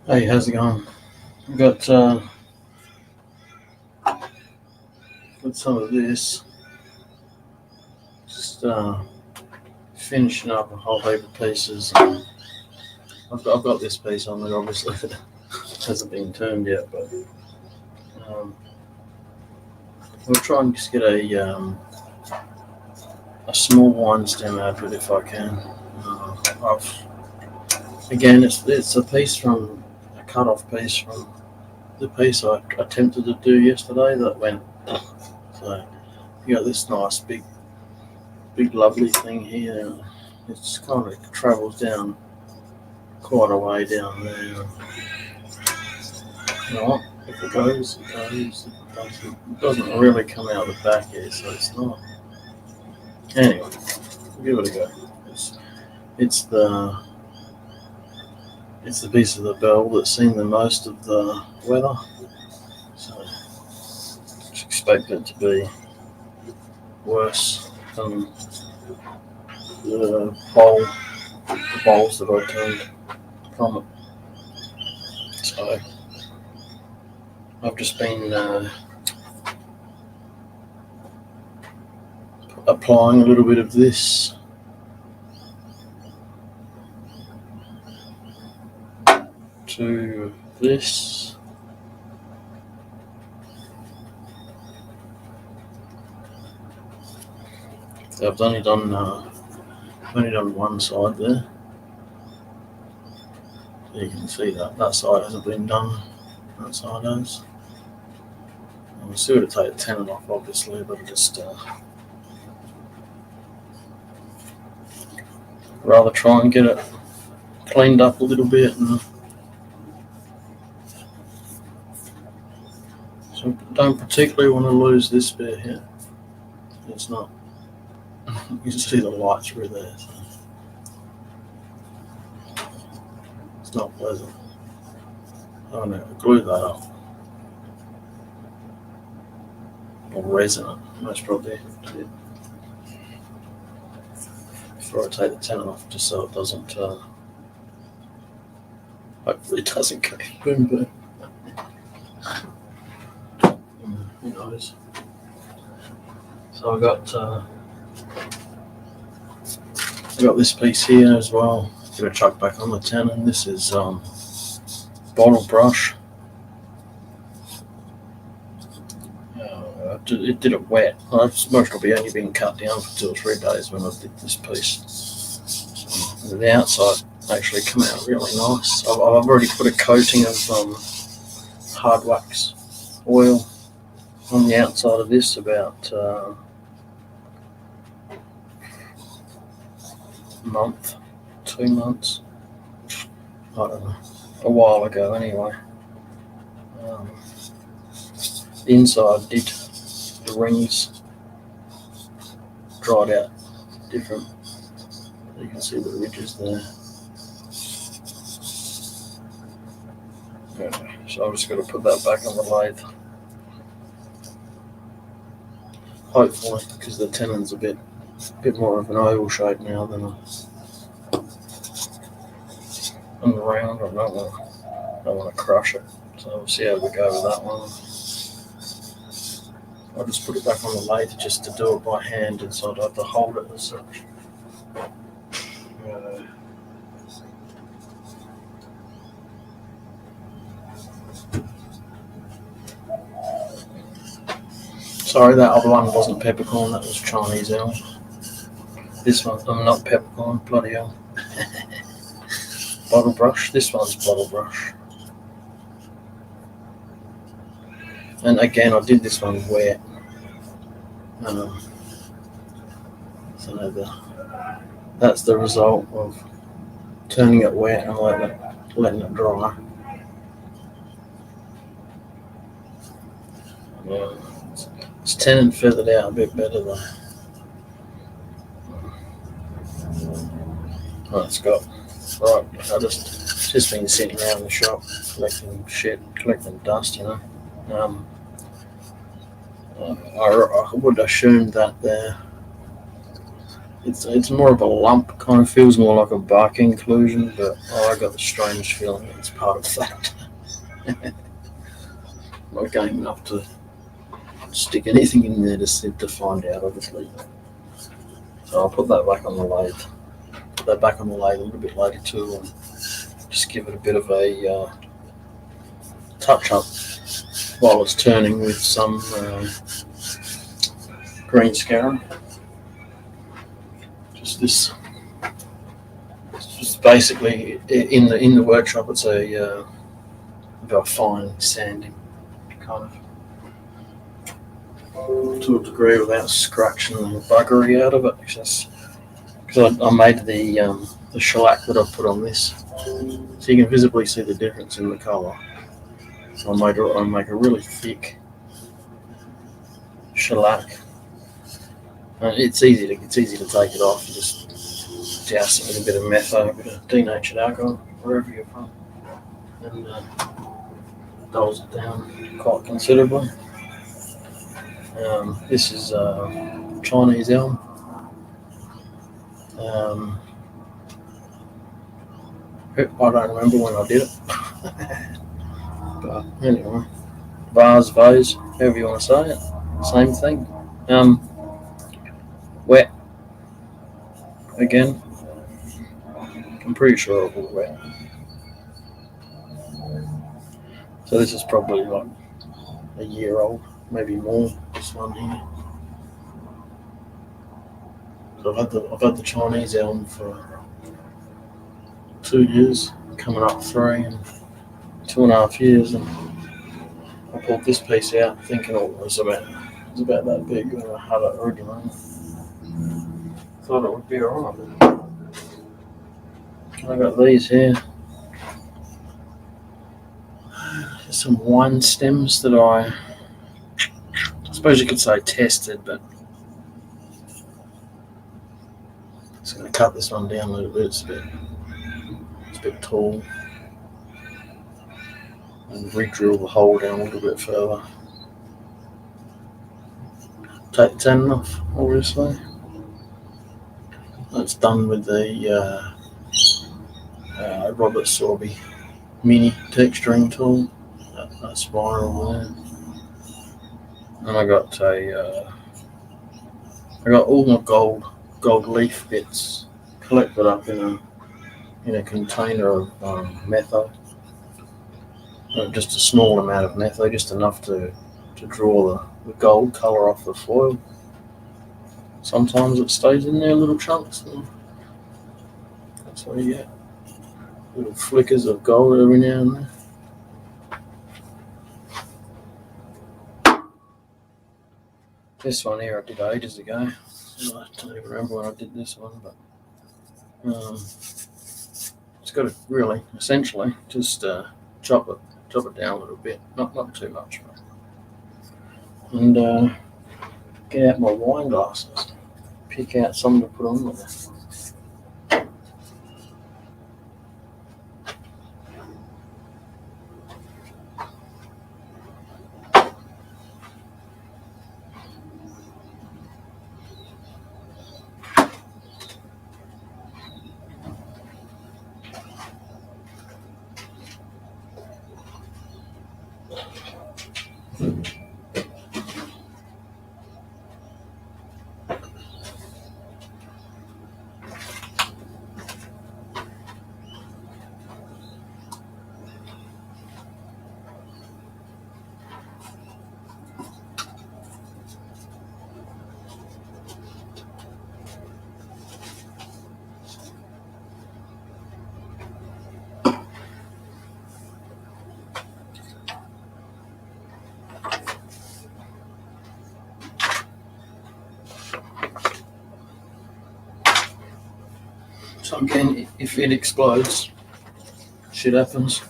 Hey, how's it going? I've got some of this. Just finishing up a whole heap of pieces. I've got this piece on there. Obviously, it hasn't been turned yet, but um, we'll try and just get a small wine stem out of it if I can. I've again, it's a piece from a cut off piece from the piece I attempted to do yesterday that went. So you got this nice big lovely thing here. It's kind of travels down quite a way down there. You know what? If it goes, it goes. If it doesn't, it doesn't really come out the back here, so it's not. Anyway, we'll give it a go. It's, it's the it's the piece of the bell that's seen the most of the weather, so just expect it to be worse than the bowls that I turned from it. So I've just been applying a little bit of this to this. I've only done one side there. You can see that side hasn't been done. That side has. I'm still going to take the tenon off, obviously, but I just rather try and get it cleaned up a little bit. And so don't particularly want to lose this bit here. It's not. You can see the light through there. So it's not pleasant. Oh no, glue that up. Or resin it, most probably. Before I take the tenon off, just so it doesn't. Hopefully, it doesn't go boom boom. Who knows? So I got this piece here as well. Gonna chuck back on the tenon. This is bottle brush. It did it wet. It's most probably only been cut down for 2 or 3 days when I did this piece. So the outside actually come out really nice. I've already put a coating of hard wax oil on the outside of this about a month, 2 months. I don't know, a while ago anyway. The inside did, the rings dried out different. You can see the ridges there. Okay, so I'm just going to put that back on the lathe. Hopefully, because the tenon's a bit more of an oval shape now than a round. I don't want to crush it. So we'll see how we go with that one. I'll just put it back on the lathe just to do it by hand, and so I don't have to hold it as such. Sorry, that other one wasn't peppercorn, that was Chinese elm. This one, I'm not peppercorn, bloody hell. Bottle brush, this one's bottle brush. And again, I did this one wet. So that's the result of turning it wet and letting it dry. It's tenon feathered out a bit better though. Oh, it's got right. I just been sitting around the shop collecting dust, you know. I would assume that It's more of a lump. Kind of feels more like a bark inclusion, but I got the strange feeling that it's part of that. Not game enough to stick anything in there to find out, obviously. So I'll put that back on the lathe. Put that back on the lathe a little bit later too, and just give it a bit of a touch up while it's turning with some green scarum. Just basically in the workshop. It's a fine sanding kind of to a degree without scratching the buggery out of it. Because I made the shellac that I put on this, so you can visibly see the difference in the colour. So I make a really thick shellac. It's easy to take it off. You just douse it with a bit of metho, a bit of denatured alcohol, wherever you're from, and dulls it down quite considerably. This is Chinese elm. I don't remember when I did it, but anyway, vase, however you want to say it, same thing. Wet again. I'm pretty sure it will wet. So this is probably like a year old, maybe more. This one here. So I've had the Chinese elm for 2 years, coming up 3 and 2.5 years, and I pulled this piece out thinking it was about that big when I had it originally. Thought it would be alright. I got these here. Some wine stems that I suppose you could say tested, but I'm just going to cut this one down a little bit. It's a bit tall, and re-drill the hole down a little bit further. Take the tenon off, obviously. That's done with the Robert Sorby mini texturing tool. That spiral there, and I got all my gold leaf bits collected up in a container of metho. Just a small amount of metho, just enough to draw the gold colour off the foil. Sometimes it stays in there little chunks, and that's what you get. Little flickers of gold every now and then. This one here I did ages ago. I don't even remember when I did this one, but it's got to really, essentially, just chop it down a little bit, not too much, and get out my wine glasses, pick out some to put on there. So again, if it explodes, shit happens.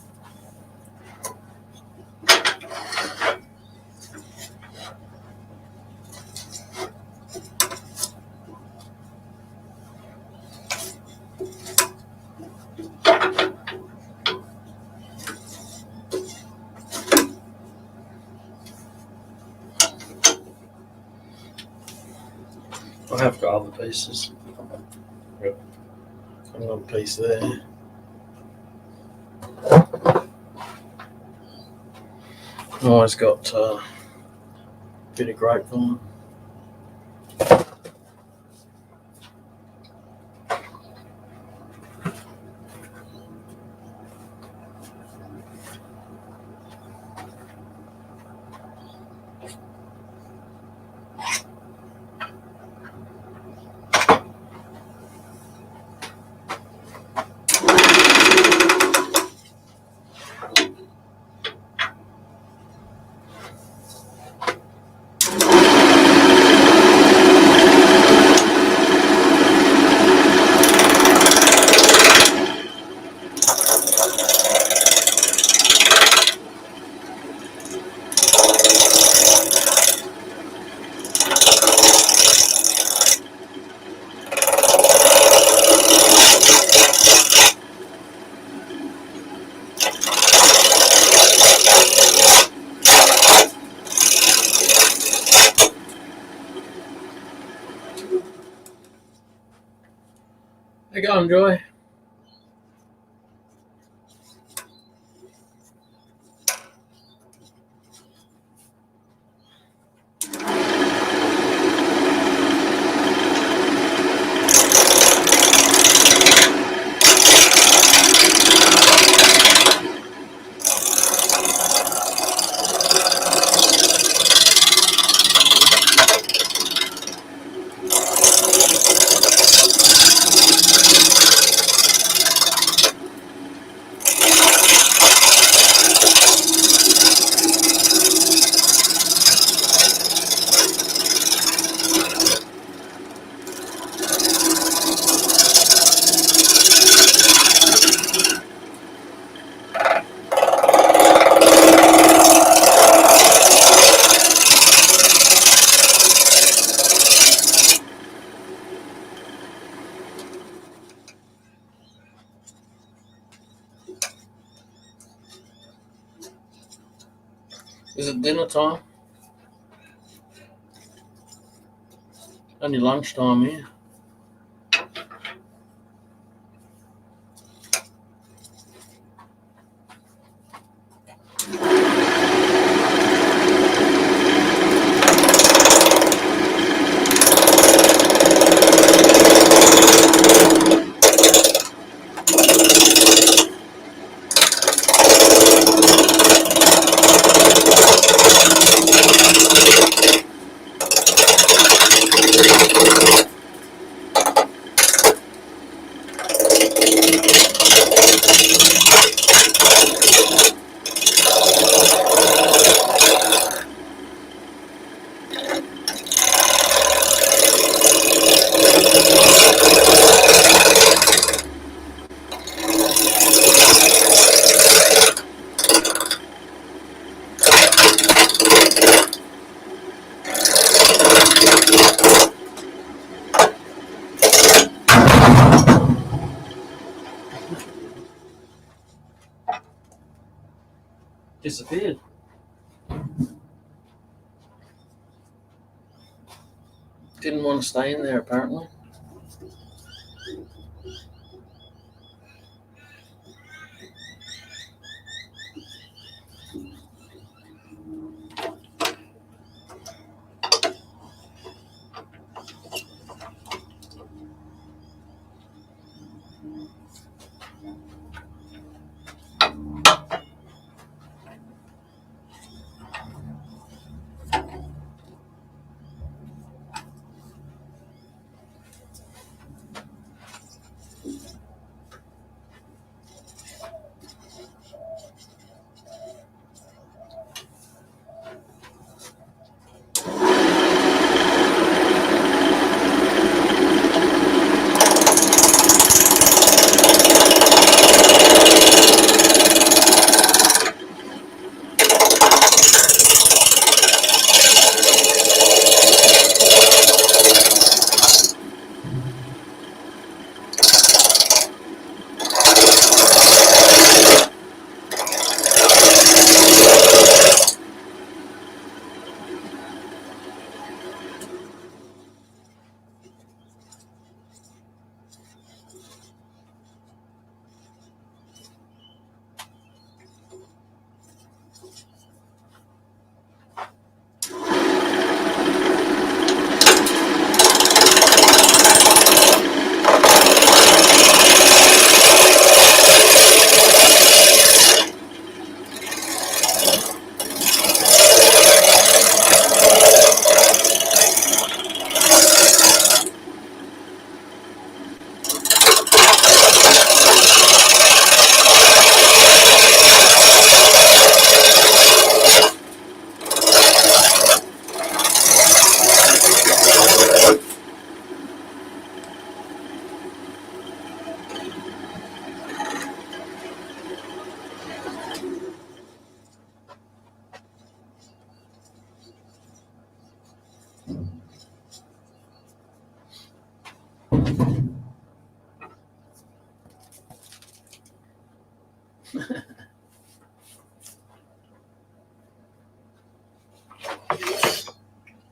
I have got other pieces Another piece there. Always got a bit of grapevine. How you going, Joy? Is it dinner time? Only lunchtime here. Disappeared. Didn't want to stay in there, apparently.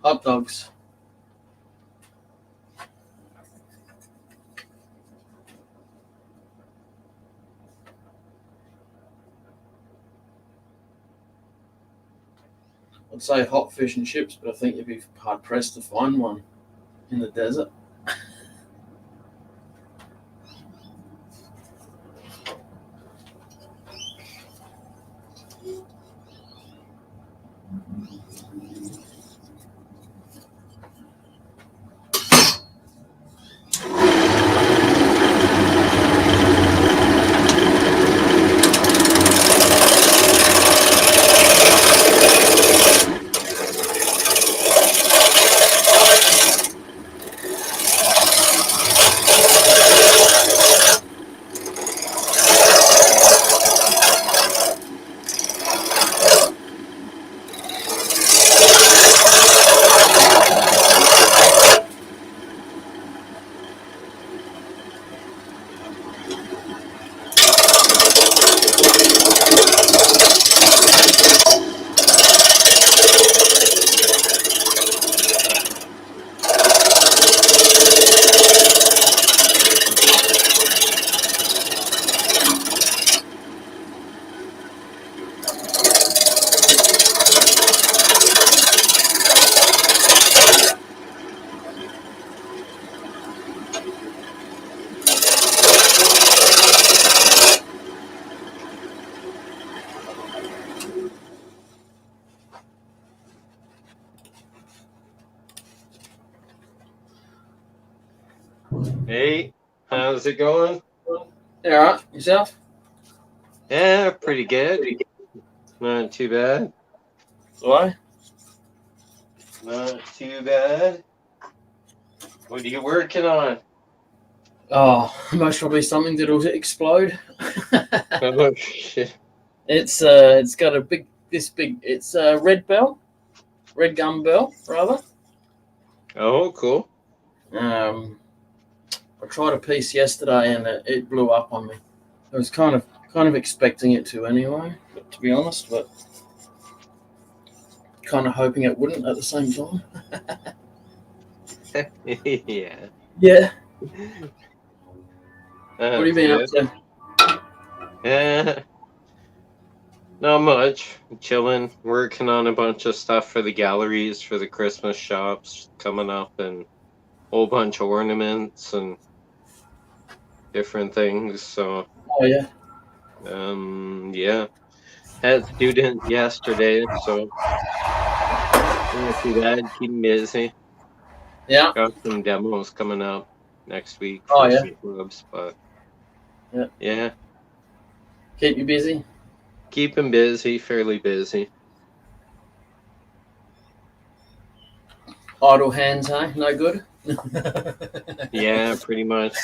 Hot dogs. I'd say hot fish and chips, but I think you'd be hard pressed to find one in the desert. Hey, how's it going? Yeah, all right. Yourself? Yeah, pretty good. Not too bad. Why? Not too bad. What are you working on? Oh, most probably something that'll explode. Oh, shit. It's got a big, it's a red gum bell, rather. Oh, cool. I tried a piece yesterday and it blew up on me. I was kind of expecting it to anyway, but to be honest, but kind of hoping it wouldn't at the same time. Yeah. Yeah. What have you been up to? Yeah. Not much. Chilling, working on a bunch of stuff for the galleries for the Christmas shops coming up, and a whole bunch of ornaments and different things. So, Oh yeah. yeah. Had student yesterday, so not too bad. Keeping busy. Yeah. Got some demos coming up next week Oh for yeah. some clubs, but Yeah. yeah, Keep you busy. keeping busy, fairly busy. Idle hands, hey? No good. Yeah, pretty much.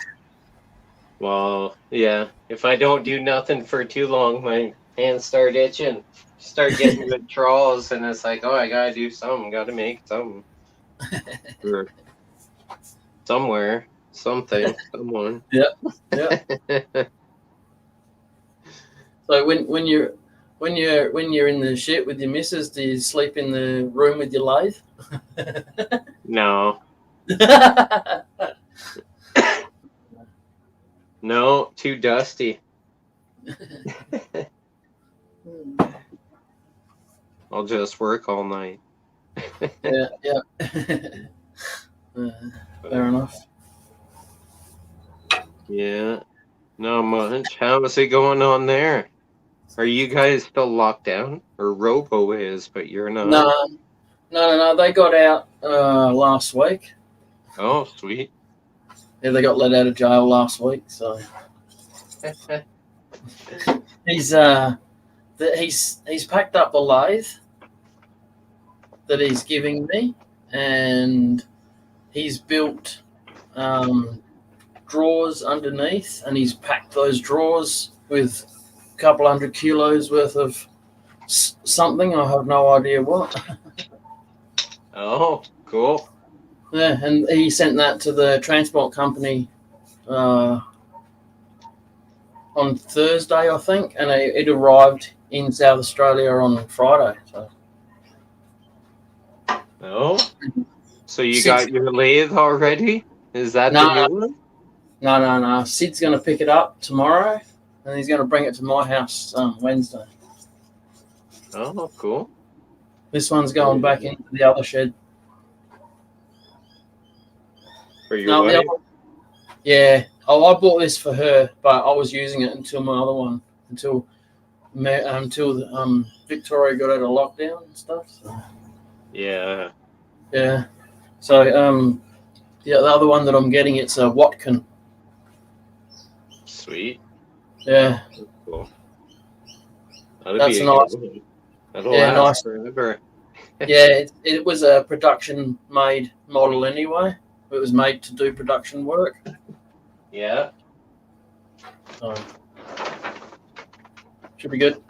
Well, yeah, if I don't do nothing for too long, my hands start itching, start getting withdrawals, and it's like, oh, I gotta do something, gotta make something or somewhere, something, someone. Yeah. Yeah. So when you're in the shit with your missus, do you sleep in the room with your lathe? No, no, too dusty. I'll just work all night. Yeah, yeah. Fair enough. Yeah, not much. How's it going on there? Are you guys still locked down? Or Robo is, but you're not? No. They got out last week. Oh, sweet. Yeah, they got let out of jail last week. So he's packed up the lathe that he's giving me, and he's built drawers underneath, and he's packed those drawers with a couple 100 kilos worth of something. I have no idea what. Oh, cool. Yeah, and he sent that to the transport company on Thursday, I think, and it arrived in South Australia on Friday. So Oh, so you Six- got your lathe already? Is that No. the new one? no. Sid's going to pick it up tomorrow, and he's going to bring it to my house Wednesday. Oh, cool. This one's going back into the other shed. For your No, the wife? other, yeah. Oh, I bought this for her, but I was using it until my other one, until Victoria got out of lockdown and stuff. So. Yeah. Yeah. So the other one that I'm getting, it's a Watkin. Sweet. Yeah. Cool. That'll That's be a nice. good one. That'll Yeah, last nice. forever. Yeah, it was a production made model anyway. It was made to do production work. Yeah. So should be good.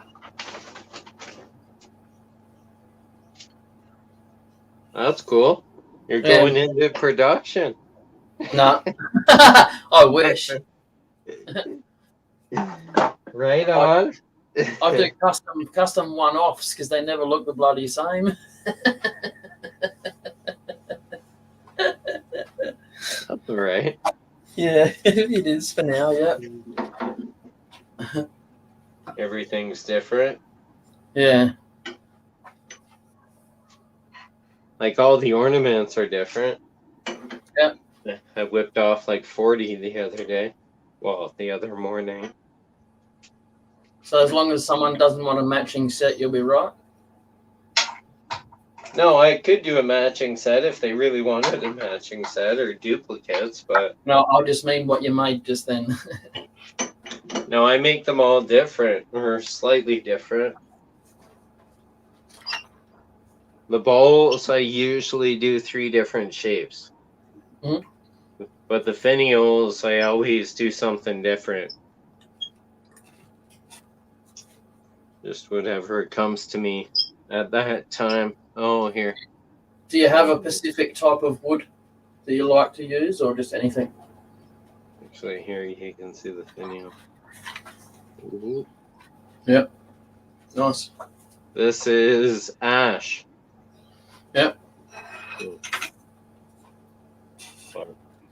That's cool. You're Yeah. going into production. No. I wish. Right on. I do custom one-offs because they never look the bloody same. That's all right. Yeah, it is for now, yeah. Everything's different. Yeah. Like all the ornaments are different. Yeah. I whipped off like 40 the other day. Well, the other morning. So as long as someone doesn't want a matching set, you'll be right. No, I could do a matching set if they really wanted a matching set or duplicates, but No, I just mean what you made just then. no, I make them all different or slightly different. The bowls, I usually do 3 different shapes. Mhm. But the finials, I always do something different. Just whatever comes to me at that time. Oh, here. Do you have a specific type of wood that you like to use, or just anything? Actually, here you can see the finial. Ooh. Nice. This is ash. Yep.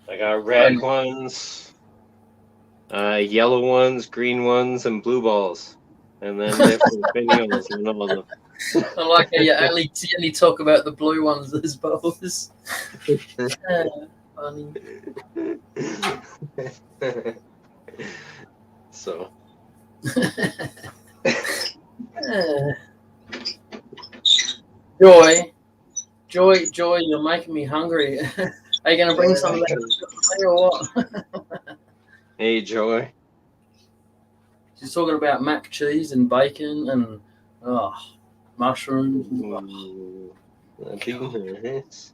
I got red ones, yellow ones, green ones, and blue balls. And then different finials and all of them. I like how you only talk about the blue ones as bowls. Funny. So. Joy, you're making me hungry. Are you going to bring some of that or what? Hey, Joy. She's talking about mac cheese and bacon and mushrooms. Ooh, that'd be nice.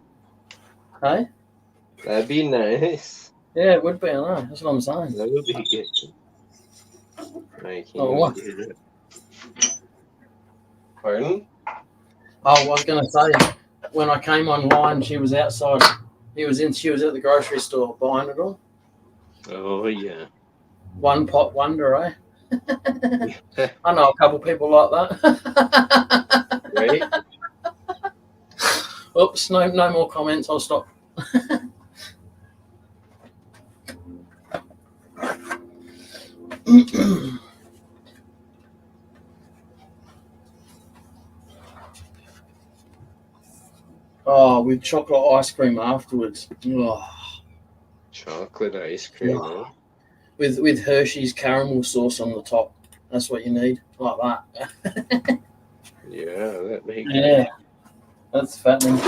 Hey? That'd be nice. Yeah, it would be. I know. That's what I'm saying. That would be good. I can't what? do it. Pardon? Oh, I was going to say, when I came online, she was outside. She was at the grocery store buying it all. Oh, yeah. One pot wonder, eh? I know a couple people like that. Right? Oops, no more comments. I'll stop. Oh, with chocolate ice cream afterwards. Oh. Chocolate ice cream. Yeah. Huh? With Hershey's caramel sauce on the top. That's what you need, like that. Yeah, that makes Yeah, that's fattening.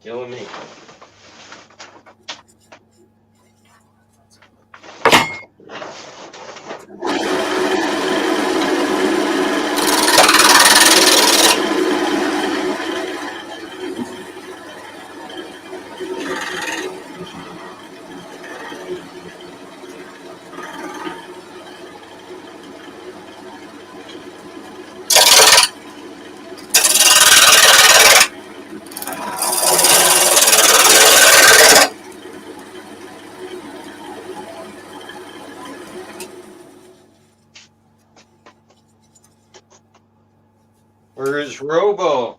killing me. Where's Robo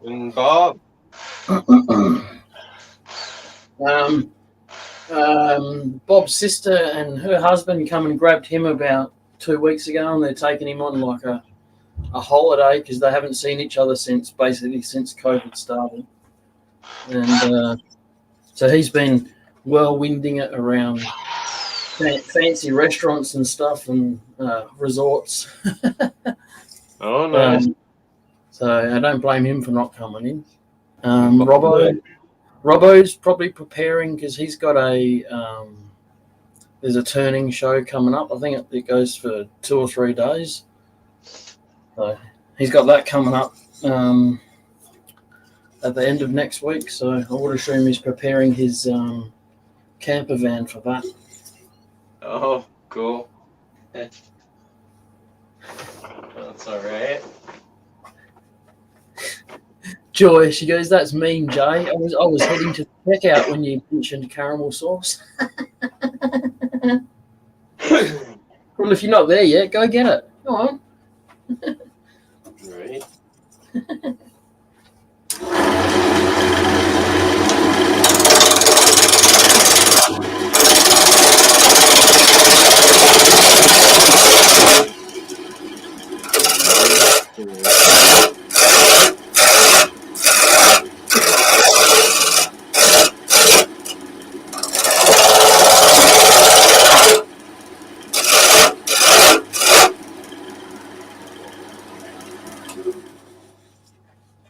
and Bob? Bob's sister and her husband come and grabbed him about 2 weeks ago, and they're taking him on like a holiday because they haven't seen each other since COVID started. And so he's been whirlwinding it around fancy restaurants and stuff and resorts. Oh, nice. So I don't blame him for not coming in. Robbo's probably preparing because he's got there's a turning show coming up. I think it goes for 2 or 3 days. So he's got that coming up at the end of next week. So I would assume he's preparing his camper van for that. Oh, cool. That's all right. Joy, she goes, "That's mean, Jay. I was heading to the checkout when you mentioned caramel sauce." Well, if you're not there yet, go get it. Go on. Right.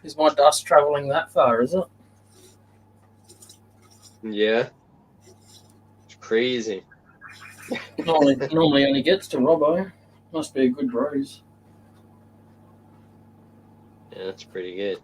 Is my dust travelling that far, is it? Yeah. It's crazy. Normally only gets to Robbo. Must be a good breeze. Yeah, that's pretty good.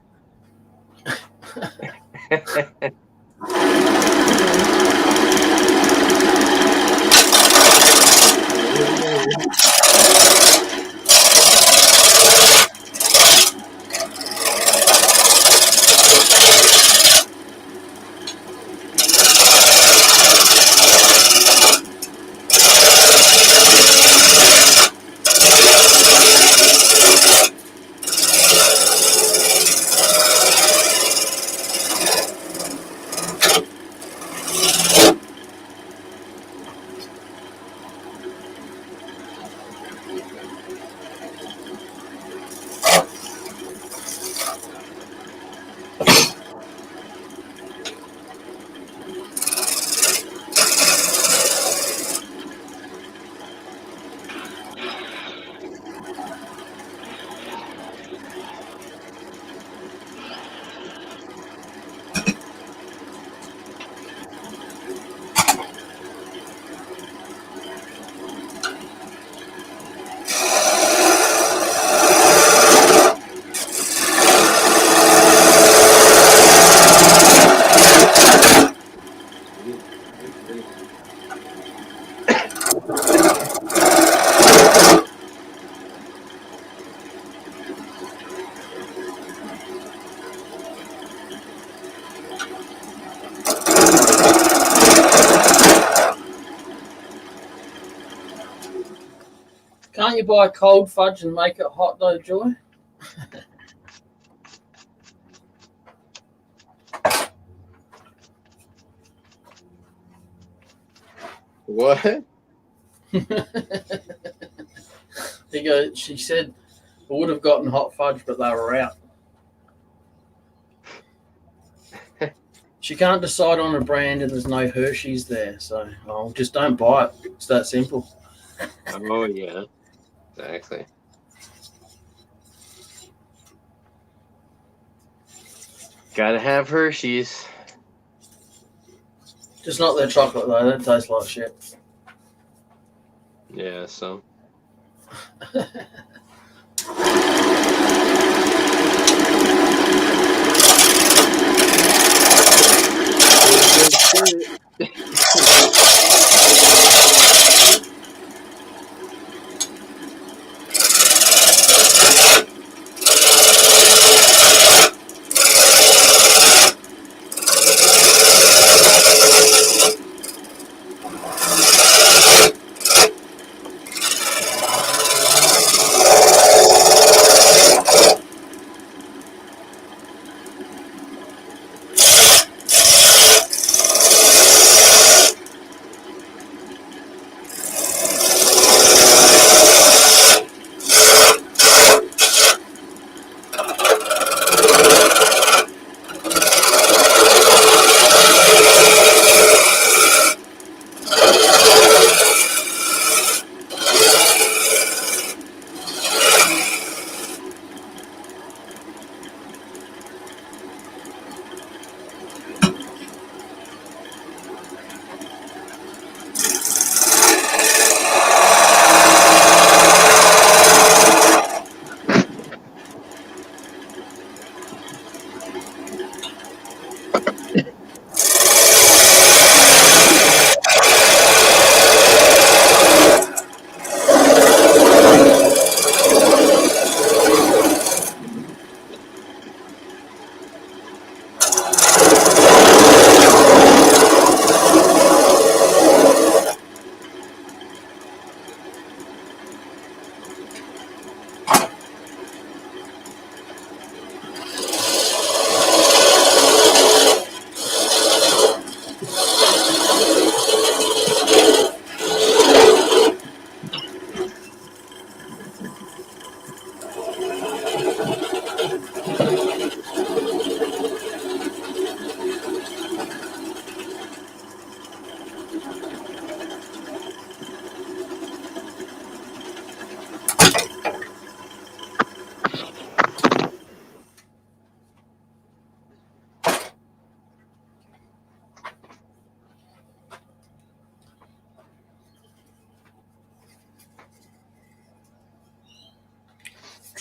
Can't you buy cold fudge and make it hot though, Joy? What? She said I would have gotten hot fudge, but they were out. She can't decide on a brand and there's no Hershey's there, so just don't buy it. It's that simple. Oh, yeah. Exactly. Gotta have Hershey's. Just not their chocolate though. That tastes like shit. Yeah, so.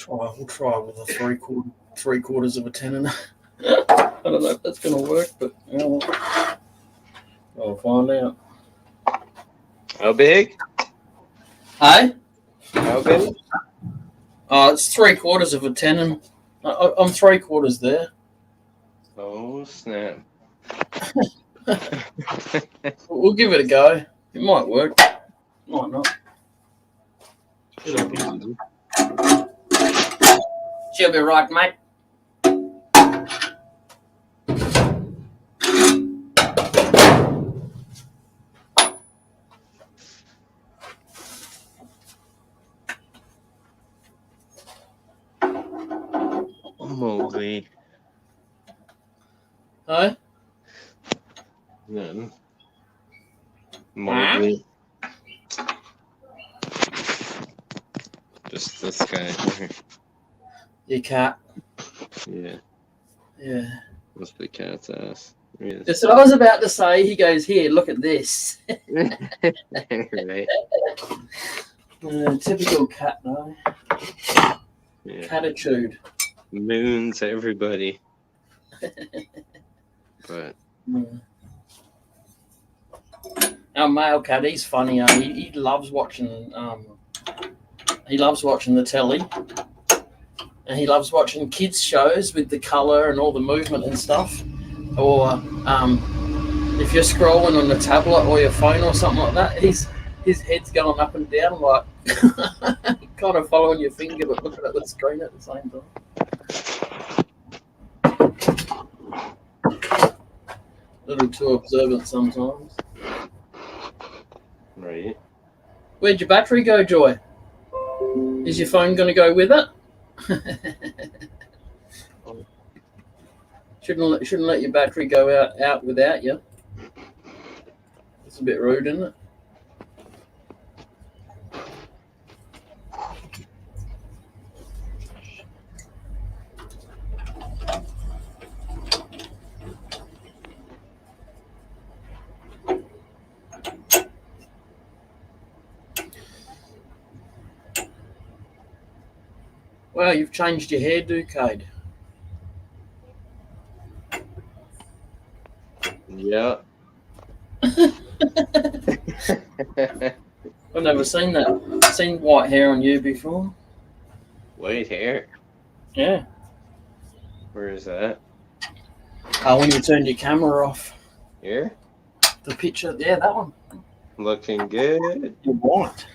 We'll try with a three quarters of a tenon. I don't know if that's going to work, but I'll find out. How big? Hey? How big? It's three quarters of a tenon. I'm three quarters there. Oh, snap. We'll give it a go. It might work. Might not. She'll be right, mate. Mowgli. Hey? None. Mowgli. Just this guy. Your cat. Yeah. Yeah. Must be cat's ass. Yeah. That's what I was about to say. He goes, here, look at this. Right. Typical cat, though. Yeah. Catitude. Moons everybody. But our male cat, he's funny. He loves watching. He loves watching the telly, and he loves watching kids shows with the color and all the movement and stuff. Or if you're scrolling on the tablet or your phone or something like that, his head's going up and down like kind of following your finger, but looking at the screen at the same time. A little too observant sometimes. right. Where'd your battery go, Joy? Is your phone going to go with it? Shouldn't let your battery go out without you. It's a bit rude, isn't it? Wow, you've changed your hairdo, Cade. Yeah. I've never seen that. Seen white hair on you before? White hair. Yeah. Where is that? When you turned your camera off. Here? The picture, yeah, that one. Looking good. You're white.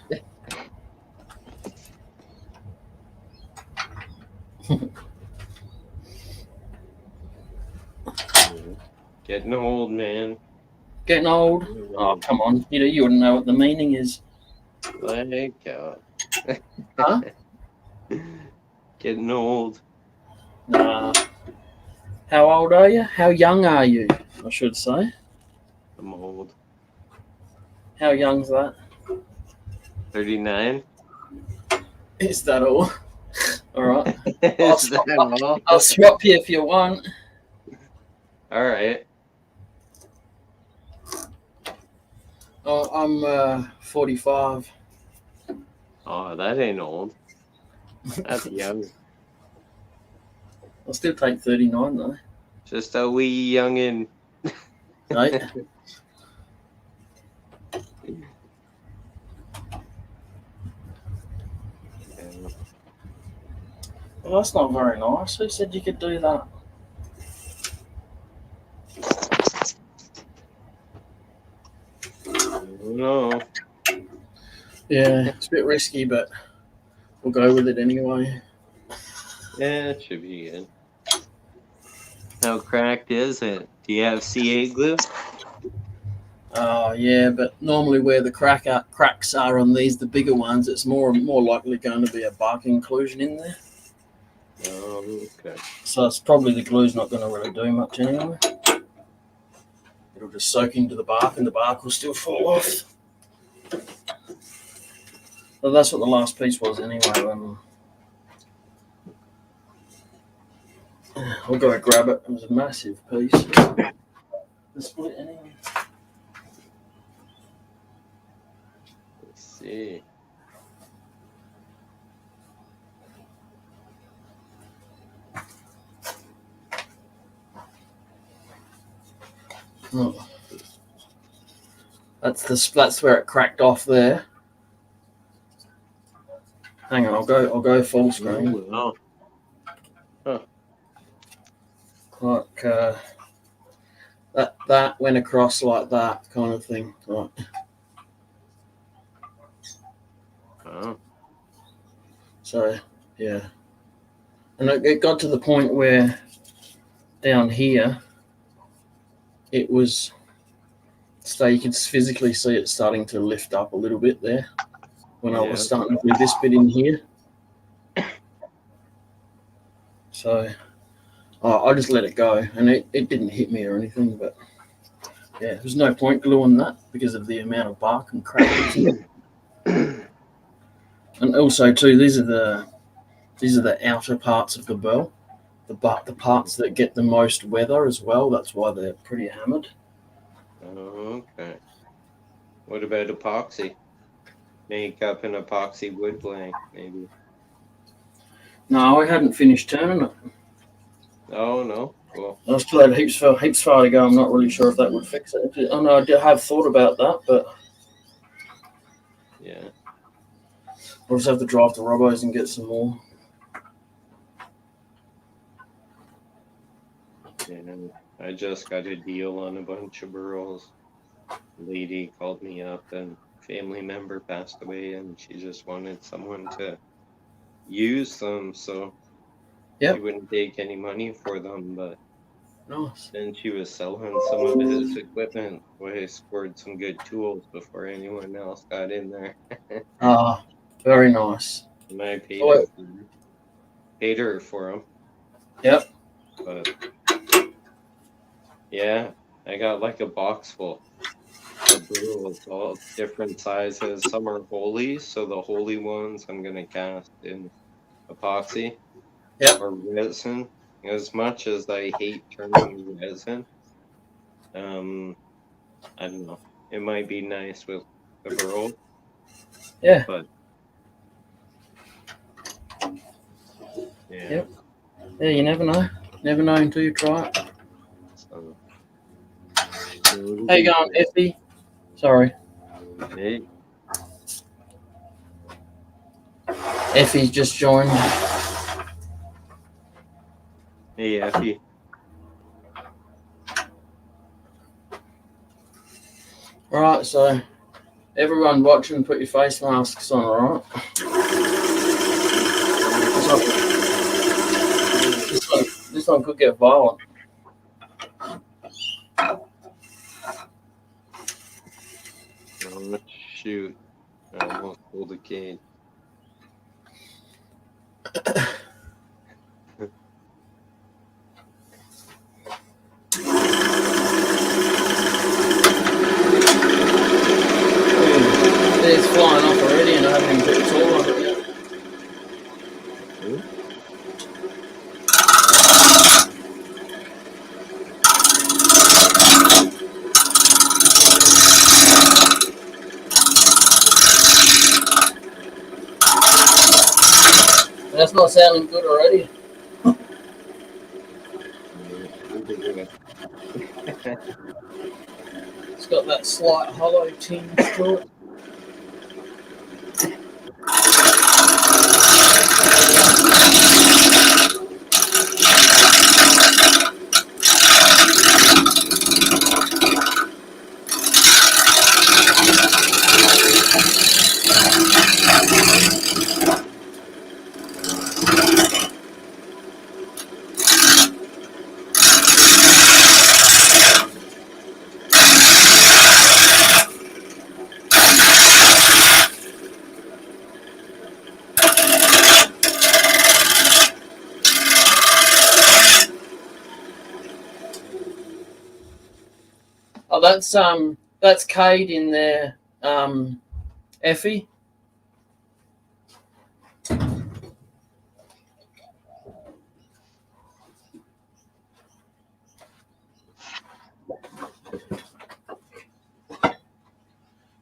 Getting old, man. Getting old? Oh, come on. You wouldn't know what the meaning is. Like, Huh? Getting old. Nah. How old are you? How young are you, I should say. I'm old. How young's that? 39. Is that all? All right. Is that all? I'll swap you if you want. All right. Oh, I'm 45. Oh, that ain't old. That's young. I'll still take 39 though. Just a wee youngin'. Right? Well, that's not very nice. Who said you could do that? No. Yeah, it's a bit risky, but we'll go with it anyway. Yeah, it should be good. How cracked is it? Do you have CA glue? Yeah, but normally where the cracks are on these, the bigger ones, it's more likely going to be a bark inclusion in there. Oh, okay. So it's probably the glue's not going to really do much anyway. It'll just soak into the bark and the bark will still fall off. Well, that's what the last piece was anyway. I'll go grab it. It was a massive piece. The split anyway. Let's see. Oh. That's where it cracked off there. Hang on, I'll go full screen. Oh, Like that went across like that kind of thing. Right. oh. So yeah, and it got to the point where down here it was, so you could physically see it starting to lift up a little bit there when I was starting to do this bit in here. So I just let it go, and it didn't hit me or anything, but yeah, there's no point gluing that because of the amount of bark and crap. And also too, these are the outer parts of the bell, the parts that get the most weather as well. That's why they're pretty hammered. Okay. What about epoxy? Make up an epoxy wood blank, maybe. No, I hadn't finished turning it. Oh no. Cool. I still had heaps far to go. I'm not really sure if that would fix it. I know I have thought about that, but yeah, I'll just have to drive to Robbo's and get some more. And I just got a deal on a bunch of burls. Lady called me up, and family member passed away, and she just wanted someone to use them, so she wouldn't take any money for them, but nice. then she was selling some of his equipment. I scored some good tools before anyone else got in there. Very nice. And I paid her for them. Yep. But yeah, I got like a box full of burls, all different sizes. Some are holy, so the holy ones I'm gonna cast in epoxy or resin. As much as I hate turning resin, I don't know. It might be nice with the burl. Yeah. But yeah. Yep. Yeah, you never know. Never know until you try it. So, How you going, Effie? Sorry. Hey. Effie's just joined. Hey, Effie. Right, so everyone watching, put your face masks on, alright? This one could get violent. Oh, shoot. I almost pulled a cage. It's flying off already and I haven't even put the tool on it yet. That's not sounding good already. It's got that slight hollow tinge to it. Oh, that's Cade in there, Effie.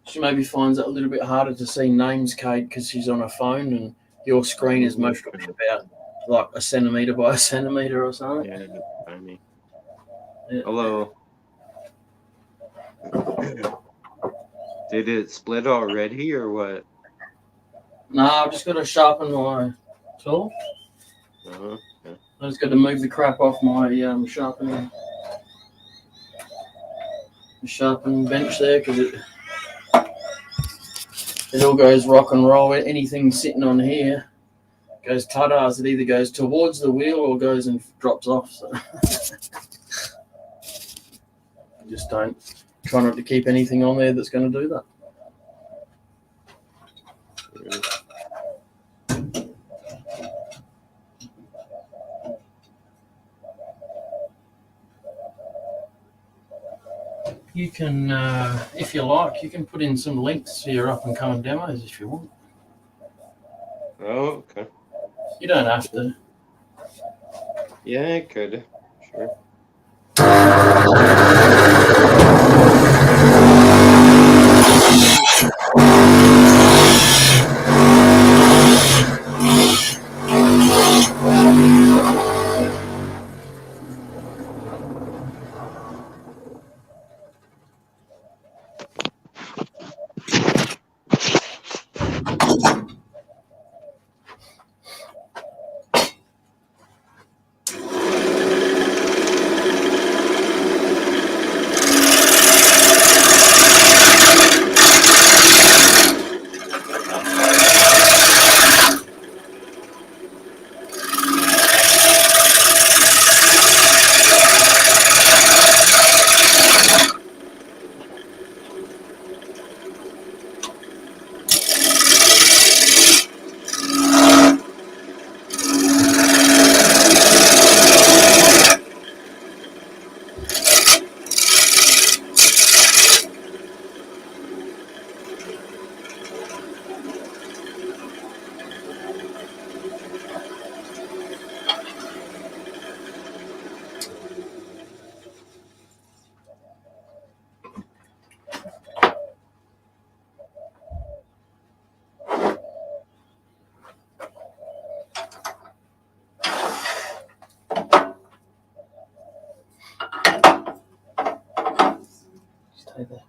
She maybe finds it a little bit harder to see names, Cade, because she's on her phone and your screen is mostly about like a centimetre by a centimetre or something. Yeah, that's funny. Yeah. Hello. Did it split already or what? Nah, I've just got to sharpen my tool. Uh-huh. I just got to move the crap off my sharpening bench there because it all goes rock and roll. Anything sitting on here goes tatas. It either goes towards the wheel or goes and drops off. So I just try not to keep anything on there that's going to do that. You can, if you like, you can put in some links to your up and coming demos if you want. Oh, okay. You don't have to. Yeah, I could. Sure. Stay there.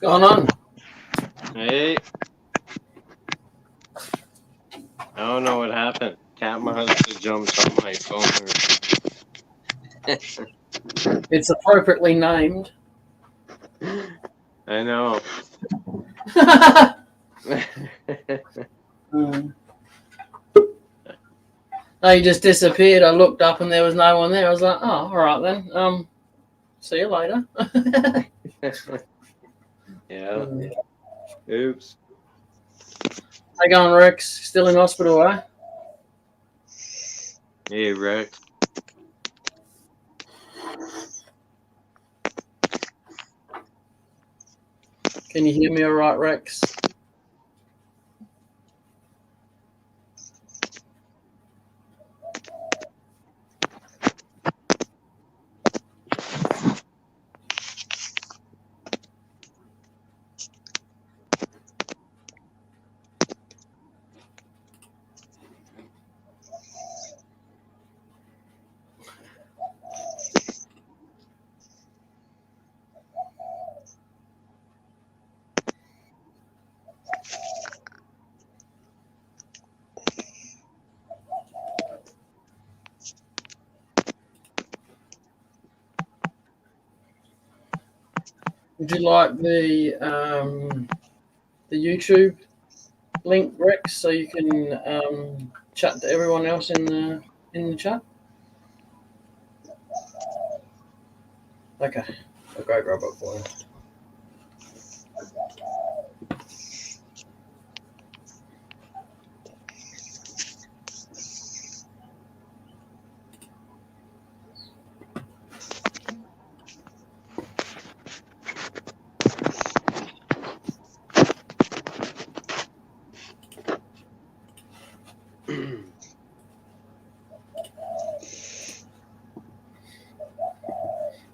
going on? Hey. I don't know what happened. Cat must have jumped on my phone. It's appropriately named. I know. No, he just disappeared. I looked up and there was no one there. I was like, oh, all right then. See you later. Yeah. Oops. How you going, Rex? Still in hospital, eh? Hey, Rex. Can you hear me all right, Rex? Would you like the YouTube link, Rex, so you can chat to everyone else in the chat? Okay, I'll go grab it for you.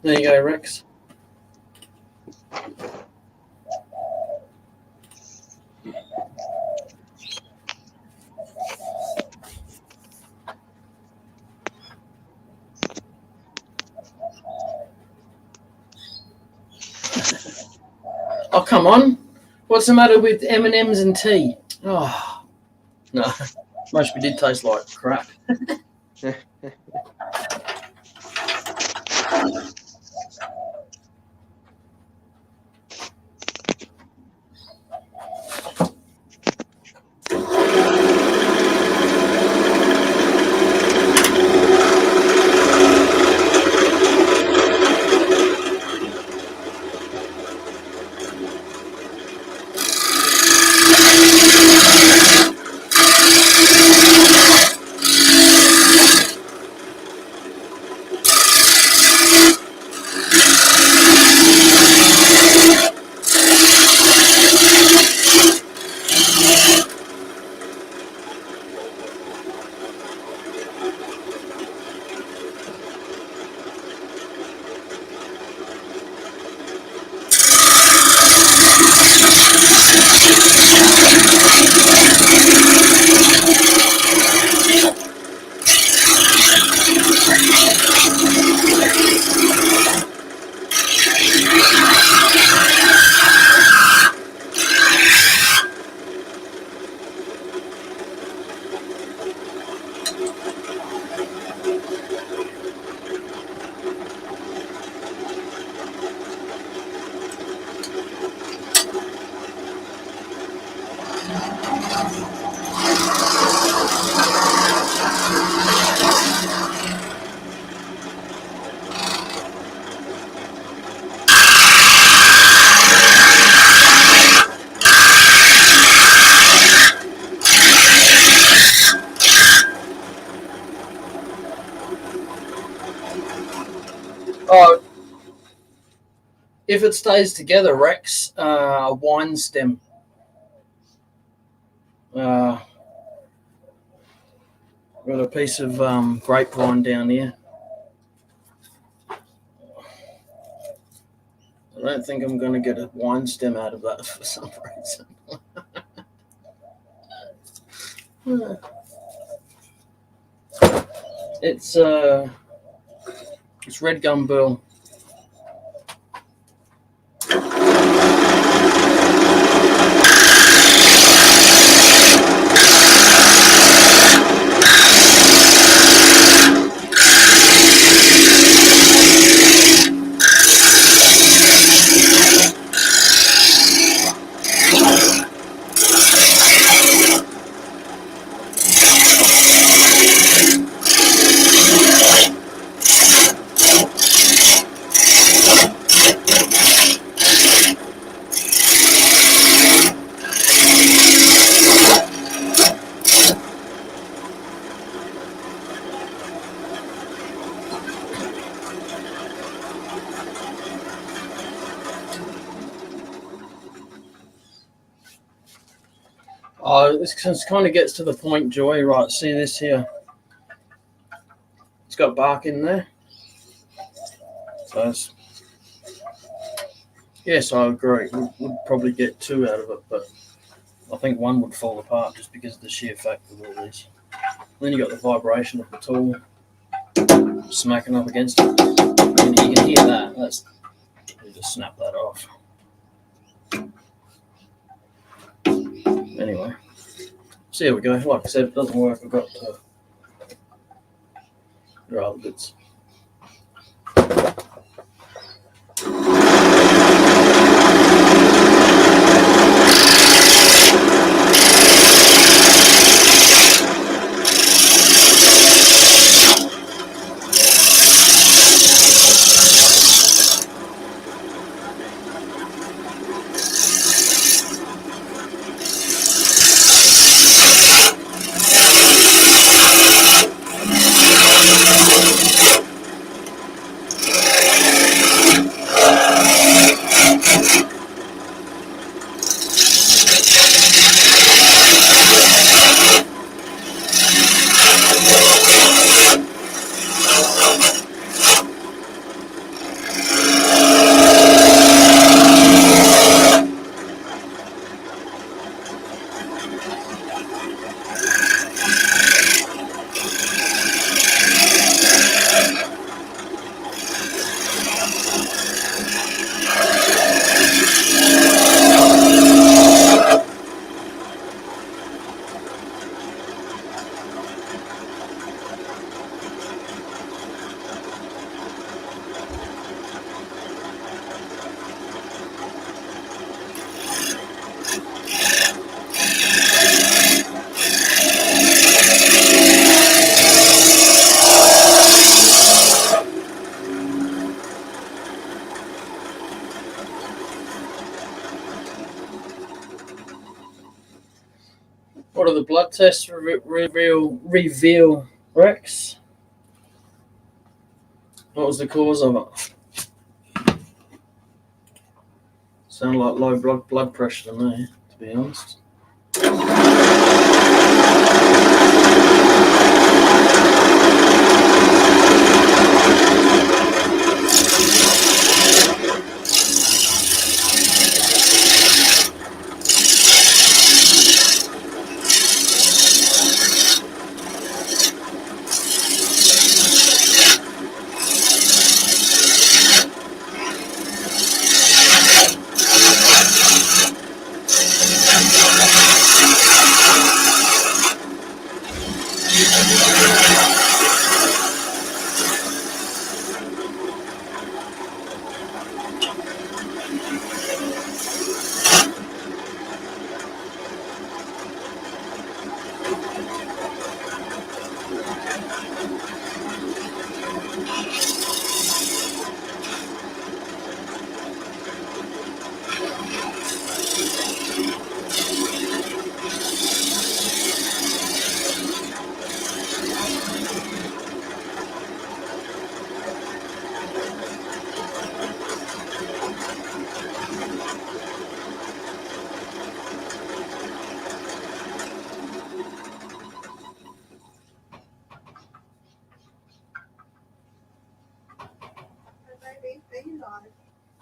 There you go, Rex. Oh, come on. What's the matter with M&M's and tea? Oh, no. Must be did taste like crap. Oh, if it stays together, Rex, a wine stem. Got a piece of grapevine down here. I don't think I'm going to get a wine stem out of that for some reason. It's red gum bill. This kind of gets to the point, Joy. Right, see this here? It's got bark in there. So yes, I agree. We'd probably get 2 out of it, but I think 1 would fall apart just because of the sheer fact of all this. Then you got the vibration of the tool smacking up against it. And you can hear that. You just snap that off. Anyway, so here we go. Like I said, if it doesn't work, I've got your other bits. What do the blood tests reveal, Rex? What was the cause of it? Sound like low blood pressure to me, to be honest.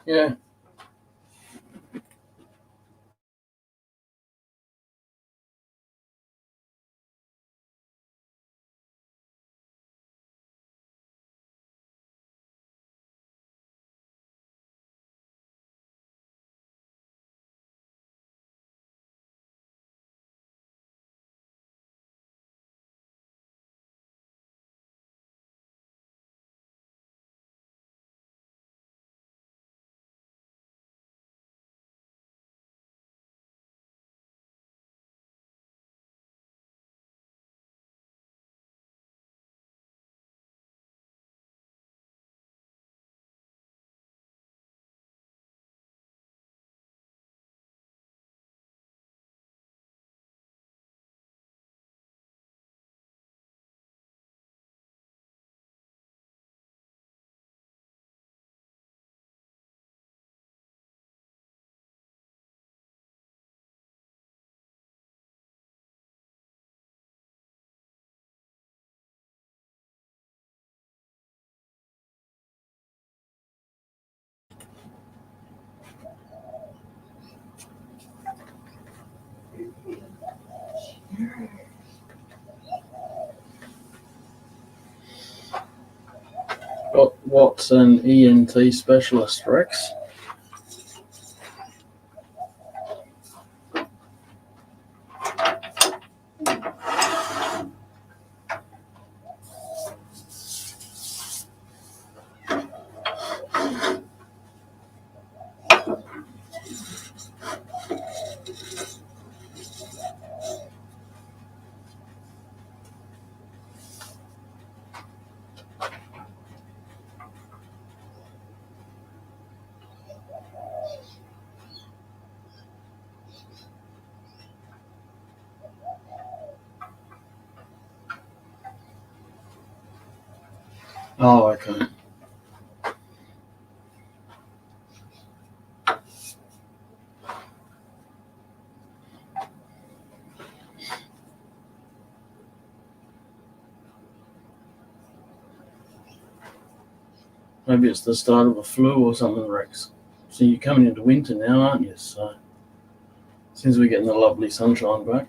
Yeah. What's an ENT specialist, Rex? Oh, okay. Maybe it's the start of a flu or something, Rex. So you're coming into winter now, aren't you? So since we're getting the lovely sunshine back.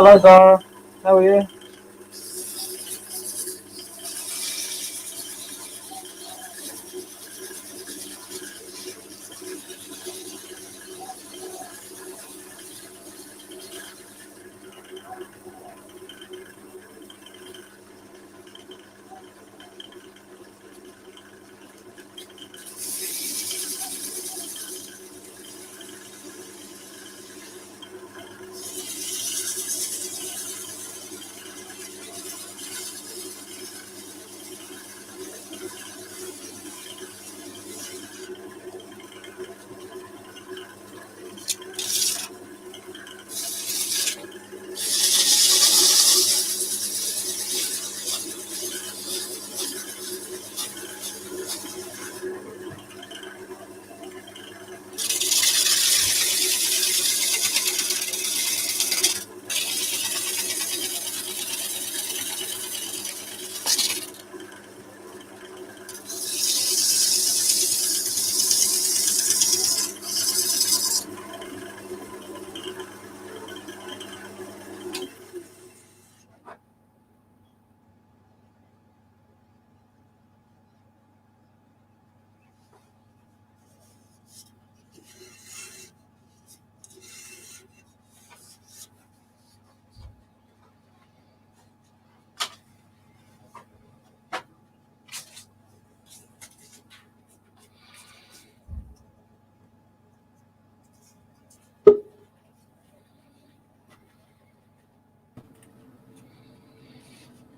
Hello, Dara. How are you?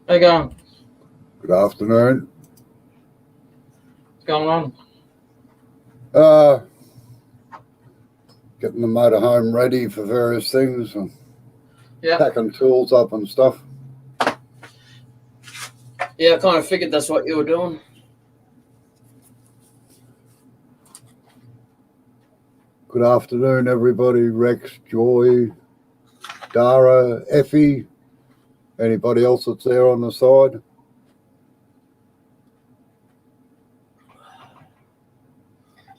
How you going? Good afternoon. What's going on? Getting the motorhome ready for various things and Yeah. packing tools up and stuff. Yeah, I kind of figured that's what you were doing. Good afternoon, everybody. Rex, Joy, Dara, Effie, anybody else that's there on the side?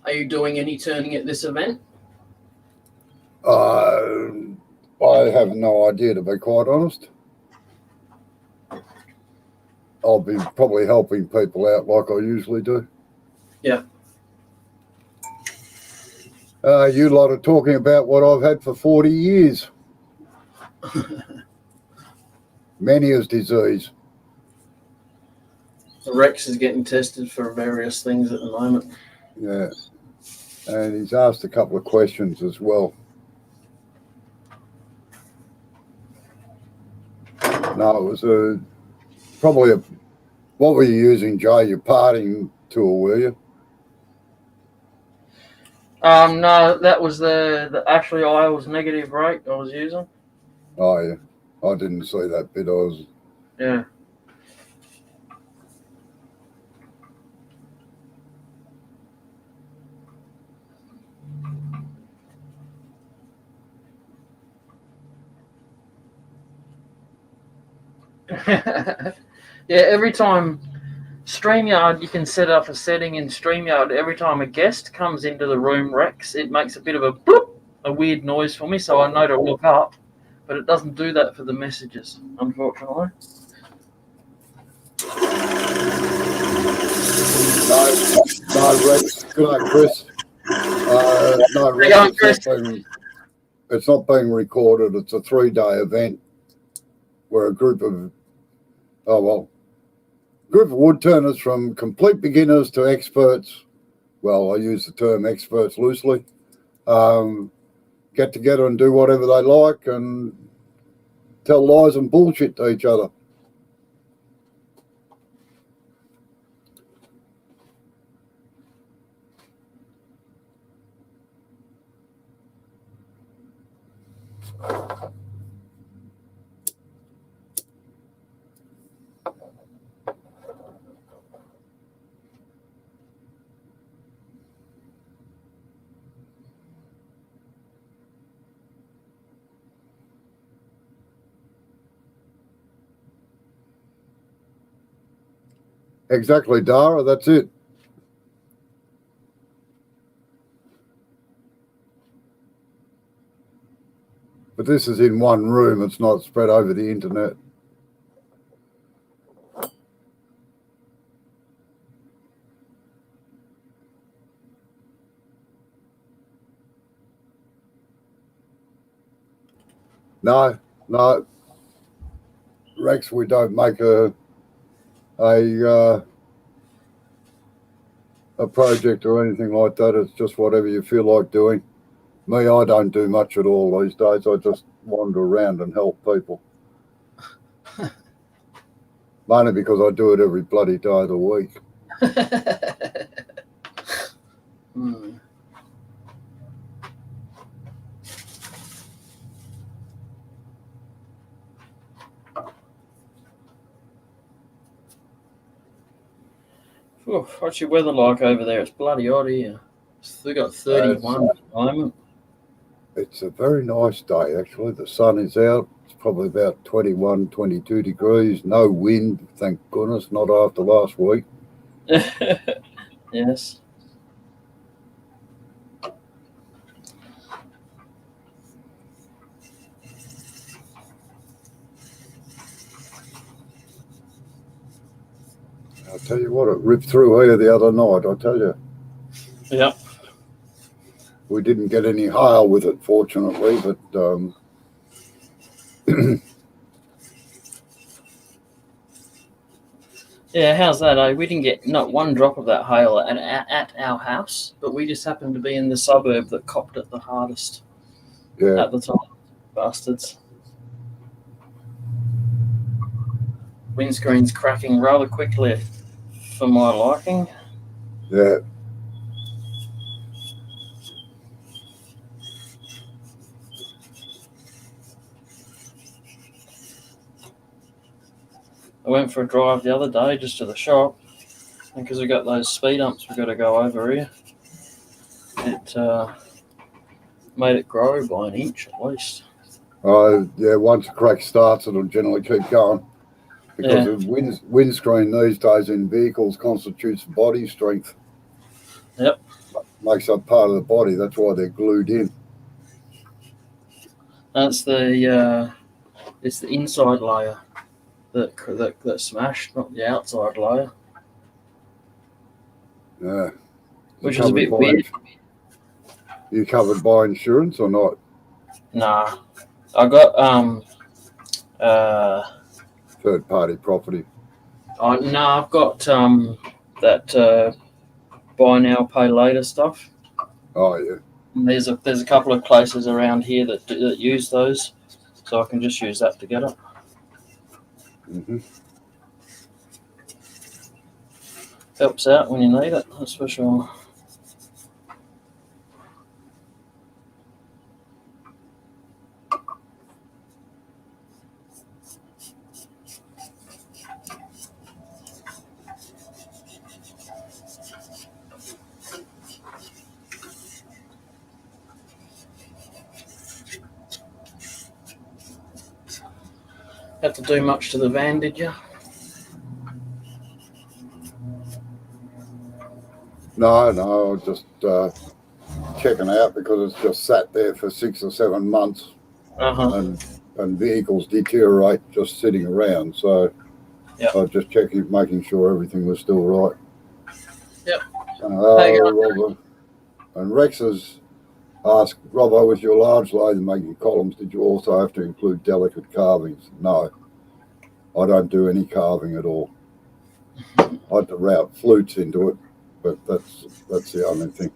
Are you doing any turning at this event? I have no idea, to be quite honest. I'll be probably helping people out like I usually do. Yeah. You lot are talking about what I've had for 40 years. Meniere's disease. Rex is getting tested for various things at the moment. Yeah. And he's asked a couple of questions as well. No, it was what were you using, Joe? Your parting tool, were you? No, that was the actually I was negative rate I was using. Oh, yeah. I didn't see that bit. Yeah. Yeah, every time StreamYard, you can set up a setting in StreamYard. Every time a guest comes into the room, Rex, it makes a bit of a bloop, a weird noise for me, so I know to look up. But it doesn't do that for the messages, unfortunately. No, Rex. Good night, Chris. No, Rex, Chris. It's not being recorded. It's a 3-day event where a group of wood turners from complete beginners to experts, well, I use the term experts loosely, get together and do whatever they like and tell lies and bullshit to each other. Exactly, Dara, that's it. But this is in one room. It's not spread over the internet. No. Rex, we don't make a project or anything like that. It's just whatever you feel like doing. Me, I don't do much at all these days. I just wander around and help people. Mainly because I do it every bloody day of the week. Hmm. Ooh, what's your weather like over there? It's bloody hot here. We got 31 at the moment. It's a very nice day, actually. The sun is out. It's probably about 21, 22 degrees. No wind, thank goodness, not after last week. Yes. I'll tell you what, it ripped through here the other night, I tell you. Yep. We didn't get any hail with it, fortunately, but Yeah, how's that, eh? We didn't get not one drop of that hail at our house, but we just happened to be in the suburb that copped it the hardest yeah, at the time. Bastards. Windscreen's cracking rather quickly for my liking. yeah. I went for a drive the other day just to the shop, and because we got those speed humps we've got to go over here, it made it grow by an inch at least. Yeah, once a crack starts, it'll generally keep going. Because the windscreen these days in vehicles constitutes body strength. Yep. Makes up part of the body. That's why they're glued in. That's it's the inside layer that smashed, not the outside layer, Yeah. which is a bit weird. You covered by insurance or not? Nah, I got Third party property. I've got that buy now pay later stuff. Oh yeah. And there's a couple of places around here that use those, so I can just use that to get it. Mm-hmm. Helps out when you need it, that's for sure. Have to do much to the van, did you? No, I was just checking out because it's just sat there for 6 or 7 months and vehicles deteriorate just sitting around. So Yep. I was just checking, making sure everything was still right. Yep. Robert. And Rex has asked, Robbo, with your large lathe making columns, did you also have to include delicate carvings? No, I don't do any carving at all. I had to route flutes into it, but that's the only thing.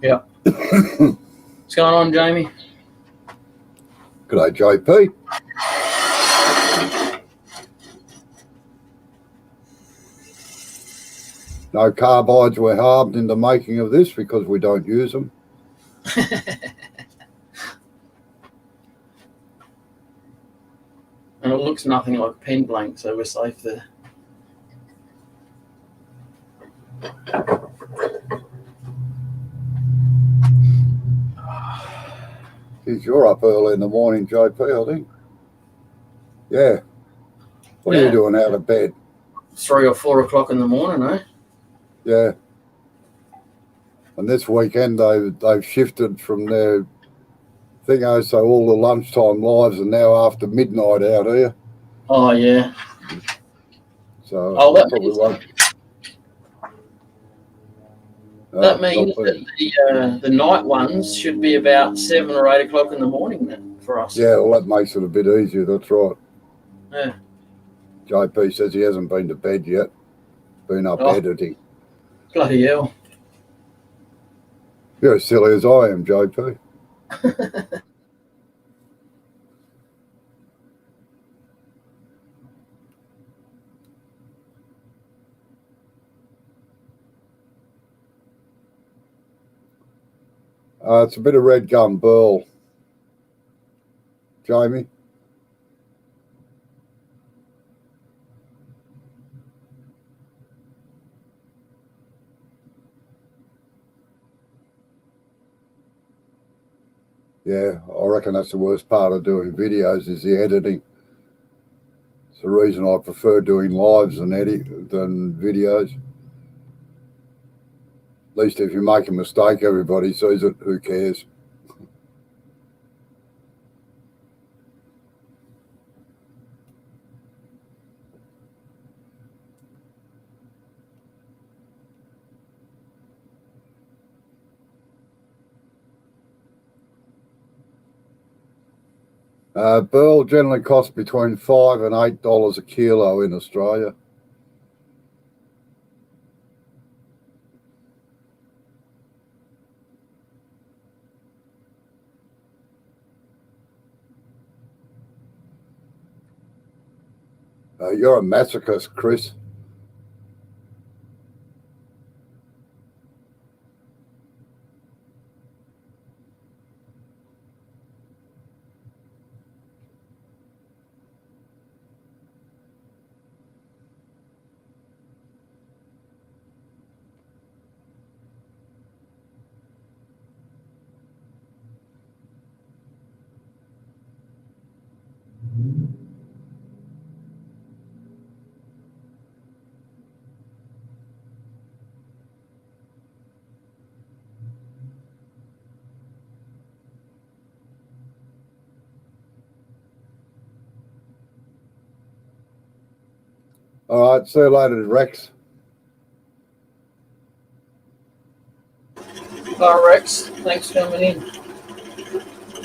Yeah. What's going on, Jamie? G'day, JP. No carbides were hardened in the making of this because we don't use them. And it looks nothing like pen blank, so we're safe there. Geez, you're up early in the morning, JP, I think. Yeah. What are you doing out of bed? 3 or 4 o'clock in the morning, eh? Yeah. And this weekend they've shifted from their Thingo, so all the lunchtime lives are now after midnight out here. Oh yeah. So Oh, that probably means, won't. that means not that the night ones should be about 7 or 8 o'clock in the morning then for us. Yeah, well, that makes it a bit easier. That's right. Yeah. JP says he hasn't been to bed yet. Been up Oh. editing. Bloody hell. You're as silly as I am, JP. It's a bit of red gum burl. Jamie? Yeah, I reckon that's the worst part of doing videos is the editing. It's the reason I prefer doing lives than videos. At least if you make a mistake, everybody sees it. Who cares? Burl generally costs between $5 and $8 a kilo in Australia. You're a masochist, Chris. All right, see you later, Rex. Bye, Rex. Thanks for coming in.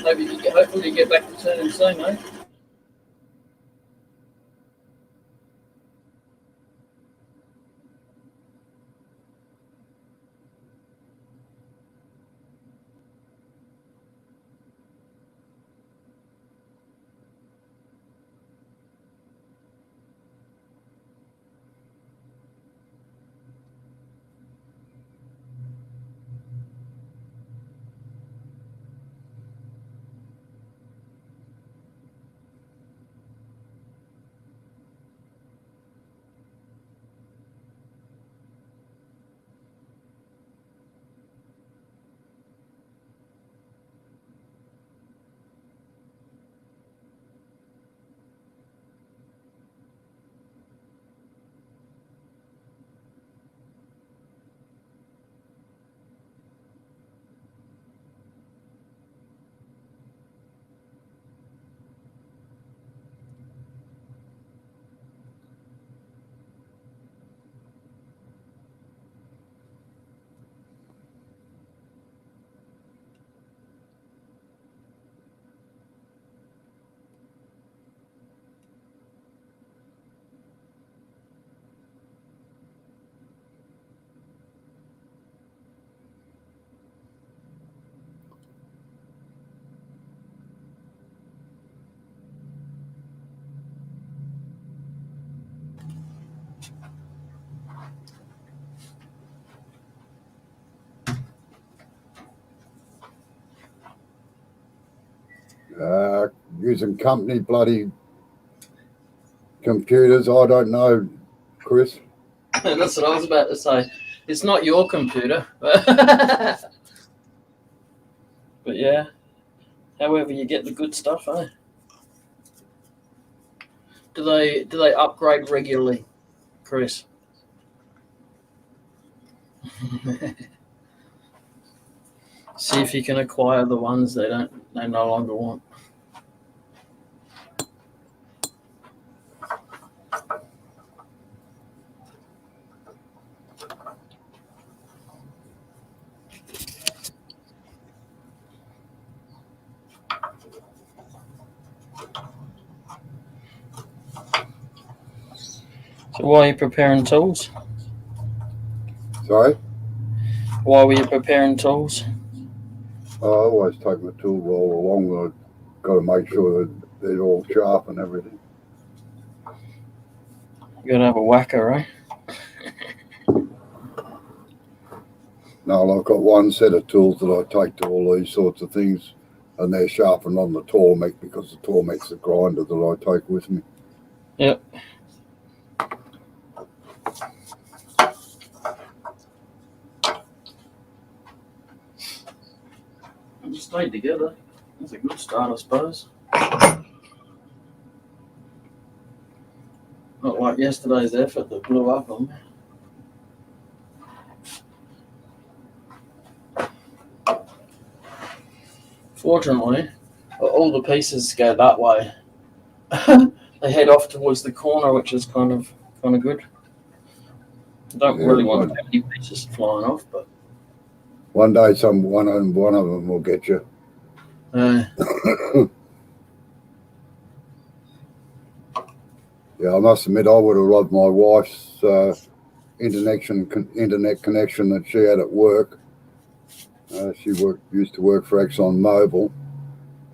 Hopefully you get back to turning soon, mate. Using company bloody computers. I don't know, Chris. That's what I was about to say. It's not your computer. But yeah. However you get the good stuff, eh? Do they upgrade regularly, Chris? See if you can acquire the ones they no longer want. So why are you preparing tools? Sorry? Why were you preparing tools? I always take my tools all along. I've got to make sure that they're all sharp and everything. You gotta have a whacker, eh? No, I've got one set of tools that I take to all these sorts of things, and they're sharpened on the Tormek because the Tormek's the grinder that I take with me. Yep. We stayed together. That's a good start, I suppose. Not like yesterday's effort that blew up on me. Fortunately, all the pieces go that way. They head off towards the corner, which is kind of good. I don't Yeah, really want too many pieces flying off, but one day one of them will get you. Yeah, I must admit, I would have loved my wife's internet connection that she had at work. She used to work for Exxon Mobil,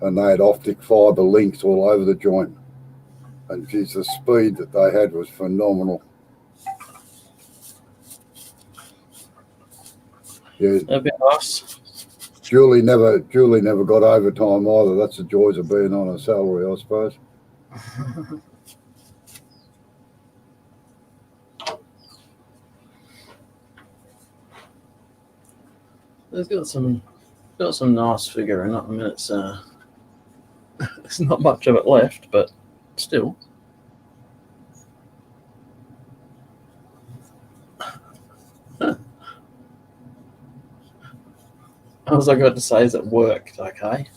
and they had optic fibre links all over the joint. And geez, the speed that they had was phenomenal. Yeah, that'd be nice. Julie never got overtime either. That's the joys of being on a salary, I suppose. It's got some nice figure in it. I mean, it's not much of it left, but still. All I got to say is it worked, okay?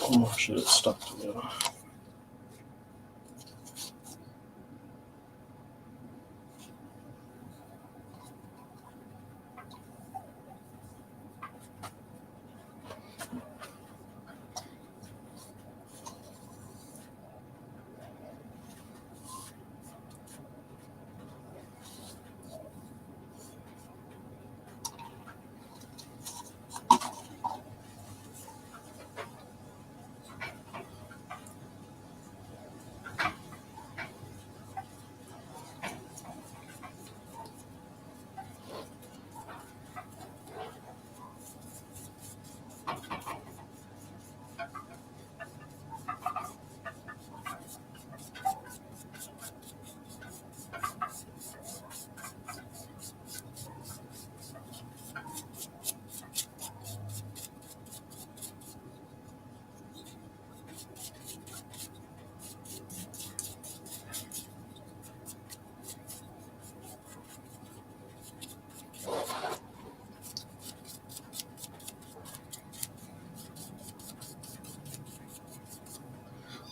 Oh, I should have stuck together.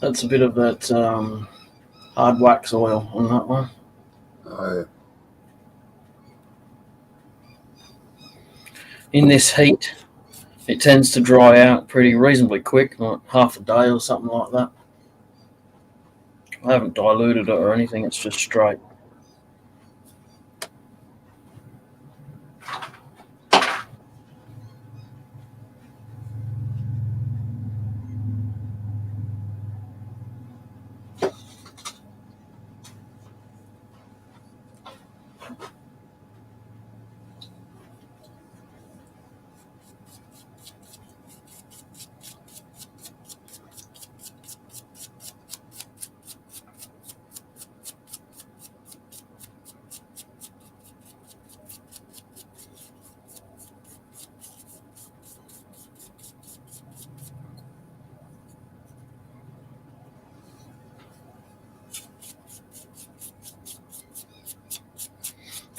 That's a bit of that hard wax oil on that one. In this heat, it tends to dry out pretty reasonably quick, like half a day or something like that. I haven't diluted it or anything, it's just straight.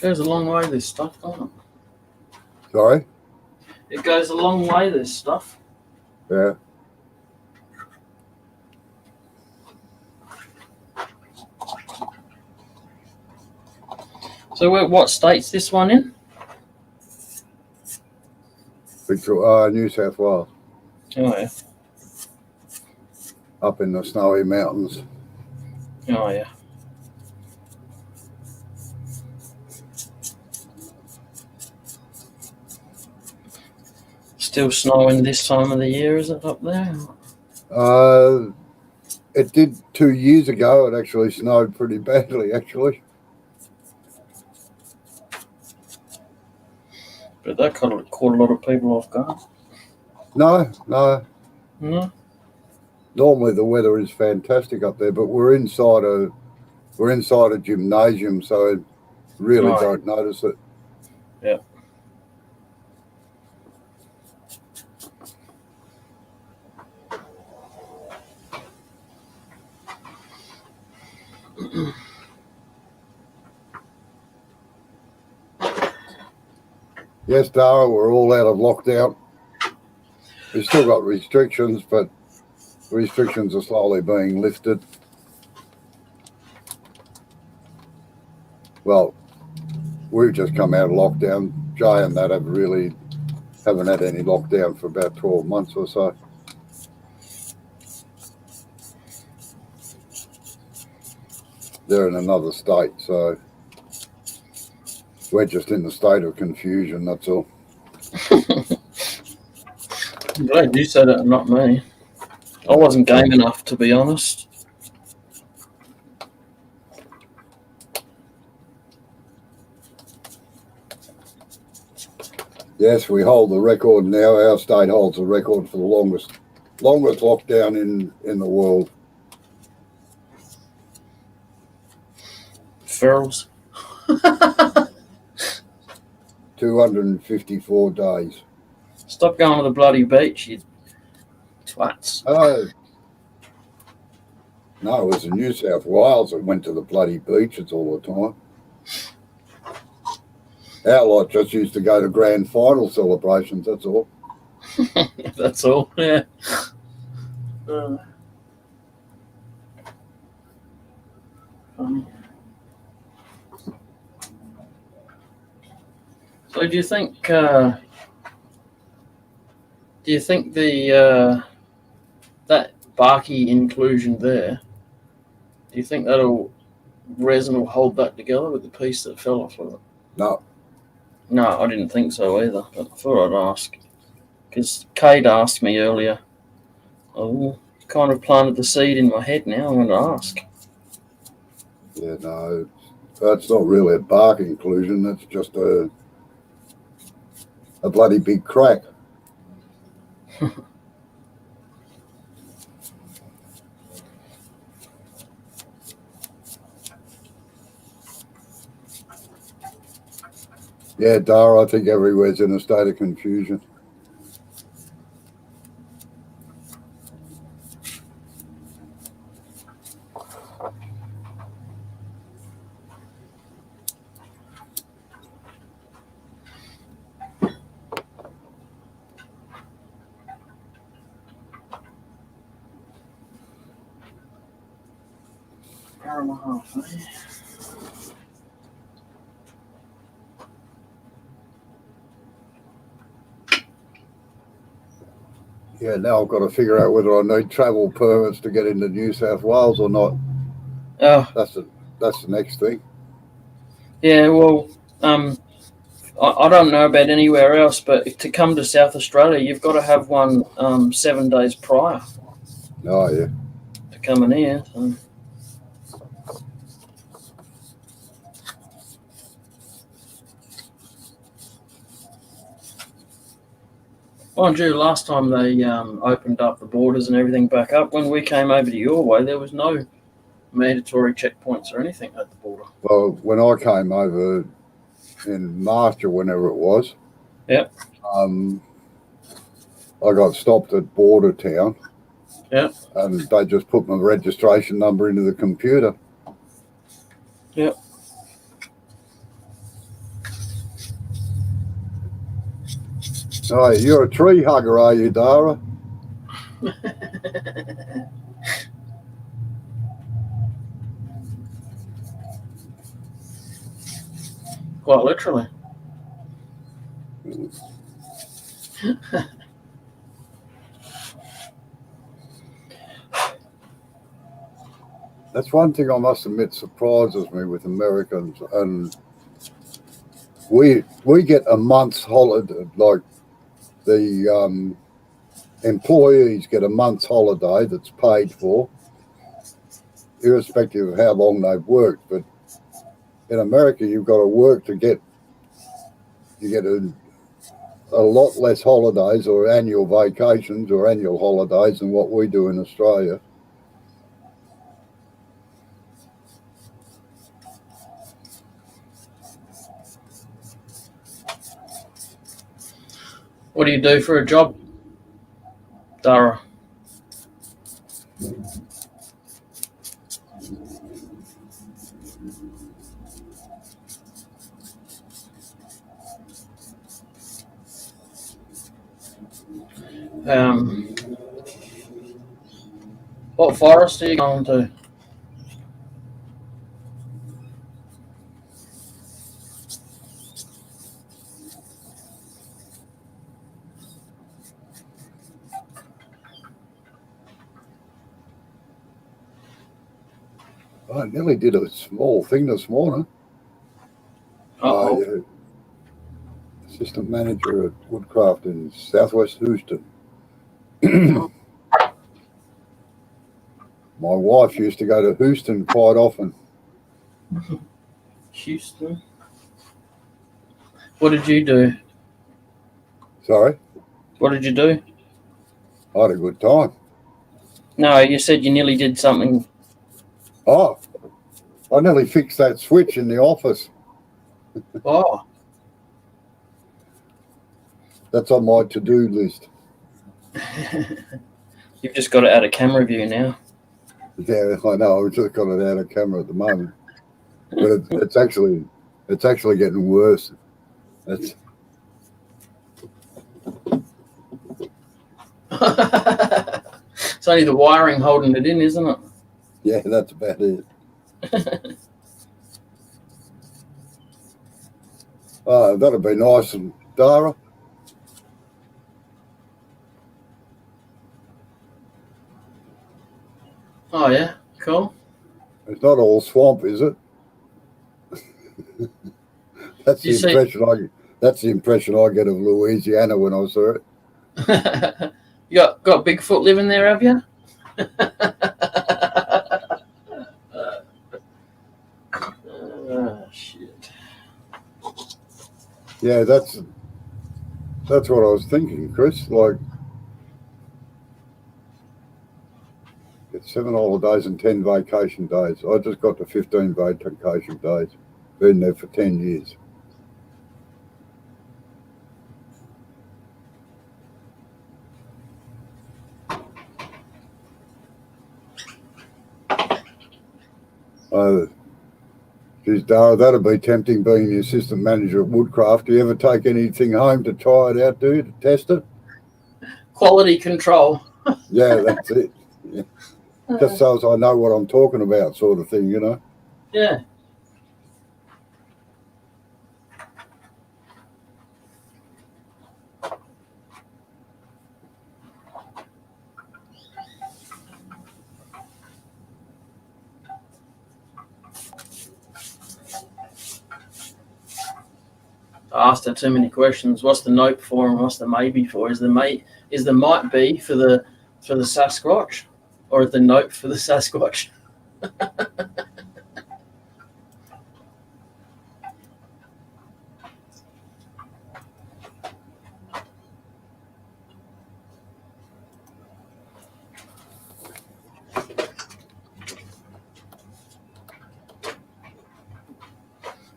Goes a long way, this stuff, doesn't it? Sorry? It goes a long way, this stuff. Yeah. So, what state's this one in? New South Wales, Oh, yeah. up in the snowy mountains. Oh, yeah. Still snowing this time of the year, is it up there? It did 2 years ago. It actually snowed pretty badly, actually. But that caught a lot of people off guard. No. No? Normally the weather is fantastic up there, but we're inside a gymnasium, so really Right. don't notice it. Yeah. Yes, Dara, we're all out of lockdown. We've still got restrictions, but restrictions are slowly being lifted. Well, we've just come out of lockdown. Jay and that haven't had any lockdown for about 12 months or so. They're in another state, so we're just in the state of confusion, that's all. I'm glad you said it, not me. I wasn't game enough, to be honest. Yes, we hold the record now. Our state holds the record for the longest lockdown in the world. Ferals. 254 days. Stop going to the bloody beach, you twats. Oh, no, it was in New South Wales that went to the bloody beaches all the time. Our lot just used to go to grand final celebrations, that's all. That's all, yeah. Funny. So do you think the that Barkey inclusion there, do you think resin will hold that together with the piece that fell off of it? No. No, I didn't think so either, but I thought I'd ask. Because Kate asked me earlier. Oh, kind of planted the seed in my head now, I'm going to ask. Yeah, no, that's not really a bark inclusion, that's just a bloody big crack. Yeah, Dara, I think everywhere's in a state of confusion. Hour and a half, eh? Yeah, now I've got to figure out whether I need travel permits to get into New South Wales or not. Oh, That's the next thing. yeah, well, I don't know about anywhere else, but to come to South Australia, you've got to have one 7 days prior Oh, yeah. to coming here. So. Mind you, last time they opened up the borders and everything back up, when we came over to your way, there was no mandatory checkpoints or anything at the border. Well, when I came over in March or whenever it was, Yep. I got stopped at Border Town. Yep. And they just put my registration number into the computer. Yep. Oh, you're a tree hugger, are you, Dara? Quite literally. That's one thing I must admit surprises me with Americans, and we get a month's holiday, like the employees get a month's holiday that's paid for, irrespective of how long they've worked. But in America, you've got to work to get a lot less holidays or annual vacations or annual holidays than what we do in Australia. What do you do for a job, Dara? What forest are you going to? I nearly did a small thing this morning. Uh-oh. Assistant manager at Woodcraft in Southwest Houston. My wife used to go to Houston quite often. Houston. What did you do? Sorry, What did you do? I had a good time. No, you said you nearly did something. Oh, I nearly fixed that switch in the office. Oh, That's on my to-do list. you've just got it out of camera view now. Yeah, I know. I've just got it out of camera at the moment, but it's actually getting worse. It's It's only the wiring holding it in, isn't it? yeah, that's about it. Oh, that'd be nice, and Dara. Oh yeah, cool. It's not all swamp, is it? That's You the impression That's the impression I get of Louisiana when I saw it. You got Bigfoot living there, have you? Shit. Yeah, that's what I was thinking, Chris. Like, it's 7 holidays and 10 vacation days. I just got to 15 vacation days. Been there for 10 years. Geez, Dara, that'd be tempting being the assistant manager at Woodcraft. Do you ever take anything home to try it out, do you, to test it? Quality control. Yeah, that's it. Yeah. Just so as I know what I'm talking about, sort of thing, you know? Yeah. I asked her too many questions. What's the nope for and what's the maybe for? Is the might be for the Sasquatch, or is the nope for the Sasquatch?